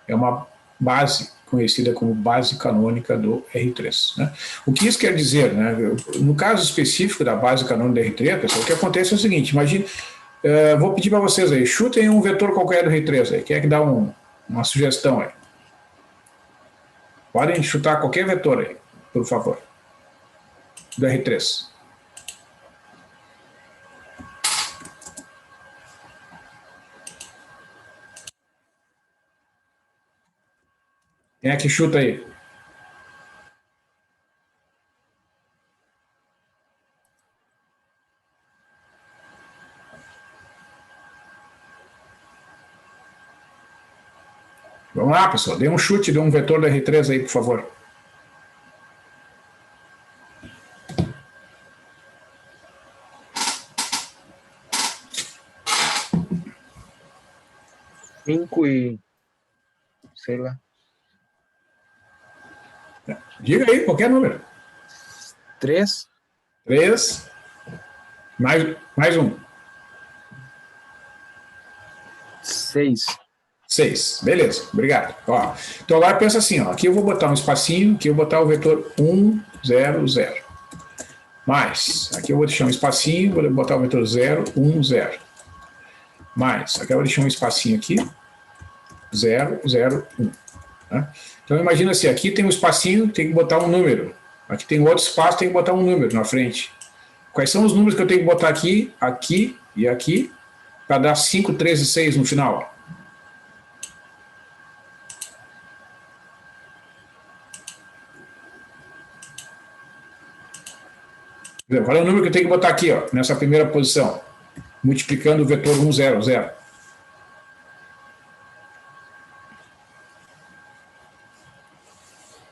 é uma base conhecida como base canônica do R3. Né? O que isso quer dizer? Né? No caso específico da base canônica do R3, pessoal, o que acontece é o seguinte, imagine, vou pedir para vocês aí, chutem um vetor qualquer do R3 aí, quem é que dá uma sugestão aí? Podem chutar qualquer vetor aí, por favor, do R3. Quem é que chuta aí? Vamos lá, pessoal. Dê um chute de um vetor da R3 aí, por favor. Cinco e... sei lá. Diga aí, qualquer número. 3? 3. Mais um. 6. 6. Beleza, obrigado. Ó, então agora pensa assim, ó, aqui eu vou botar um espacinho, aqui eu vou botar o vetor 1, 0, 0. Mais, aqui eu vou deixar um espacinho, vou botar o vetor 0, 1, 0. Mais, aqui eu vou deixar um espacinho aqui, 0, 0, 1. Né? Então imagina assim, aqui tem um espacinho, tem que botar um número. Aqui tem outro espaço, tem que botar um número na frente. Quais são os números que eu tenho que botar aqui, aqui e aqui, para dar 5, 3 e 6 no final? Qual é o número que eu tenho que botar aqui, ó, nessa primeira posição? Multiplicando o vetor 1, 0, 0.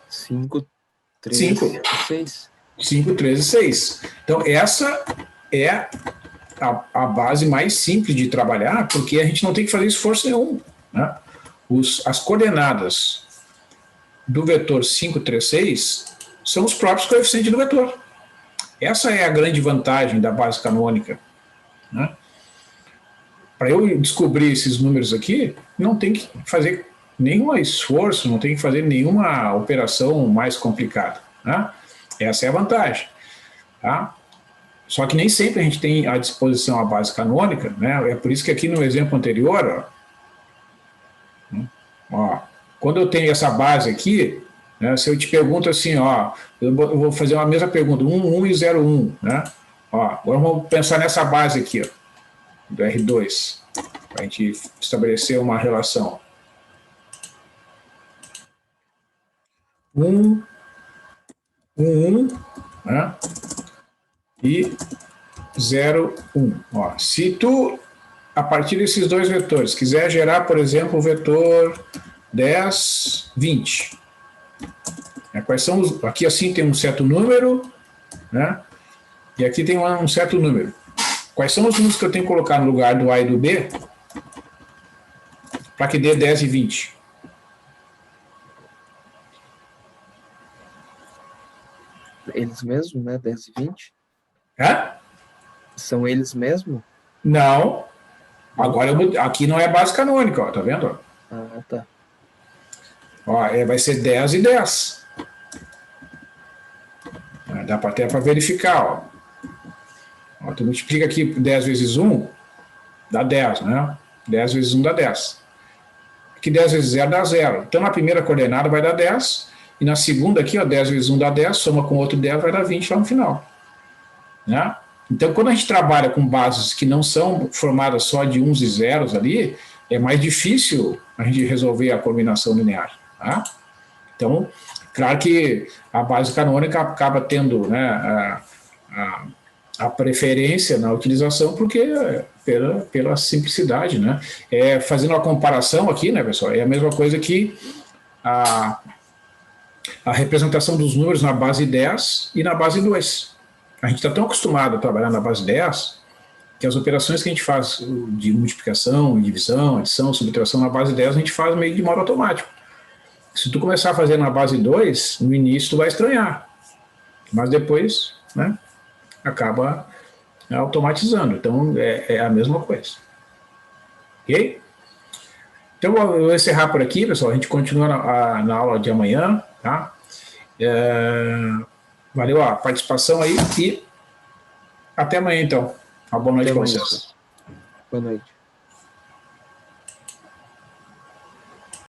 5, 3, 5. 6. 5, 3 e 6. Então, essa é a base mais simples de trabalhar, porque a gente não tem que fazer esforço nenhum. Né? As coordenadas do vetor 5, 3, 6 são os próprios coeficientes do vetor. Essa é a grande vantagem da base canônica. Né? Para eu descobrir esses números aqui, não tem que fazer nenhum esforço, não tem que fazer nenhuma operação mais complicada. Né? Essa é a vantagem. Tá? Só que nem sempre a gente tem à disposição a base canônica, né? É por isso que aqui no exemplo anterior, ó, quando eu tenho essa base aqui, né, se eu te pergunto assim, ó, eu vou fazer uma mesma pergunta, 1, 1 e 0, 1, né? Ó, agora vamos pensar nessa base aqui, ó, do R2, para a gente estabelecer uma relação. 1, 1, 1, né? E 0, 1. Ó, se tu, a partir desses dois vetores, quiser gerar, por exemplo, o vetor 10, 20. Quais são os, aqui assim tem um certo número, né? E aqui tem um certo número. Quais são os números que eu tenho que colocar no lugar do A e do B para que dê 10 e 20? Eles mesmos, né? 10 e 20? Hã? São eles mesmos? Não. Agora aqui não é base canônica, ó, tá vendo? Ah, tá. Ó, vai ser 10 e 10. Dá até para verificar, ó. Tu multiplica aqui 10 vezes 1, dá 10, né? 10 vezes 1 dá 10. Aqui 10 vezes 0 dá 0. Então na primeira coordenada vai dar 10, e na segunda aqui, ó, 10 vezes 1 dá 10, soma com outro 10 vai dar 20 lá no final. Né? Então quando a gente trabalha com bases que não são formadas só de uns e zeros ali, é mais difícil a gente resolver a combinação linear. Tá? Então, claro que a base canônica acaba tendo, né, a preferência na utilização porque pela simplicidade, né? Fazendo uma comparação aqui, né, pessoal, é a mesma coisa que a representação dos números na base 10 e na base 2. A gente está tão acostumado a trabalhar na base 10 que as operações que a gente faz de multiplicação, divisão, adição, subtração na base 10 a gente faz meio de modo automático. Se tu começar a fazer na base 2, no início tu vai estranhar, mas depois, né, acaba automatizando. Então é a mesma coisa. Ok? Então, eu vou encerrar por aqui, pessoal. A gente continua na aula de amanhã, tá? Valeu a participação aí e até amanhã, então. Uma boa noite Até para amanhã. vocês. Boa noite.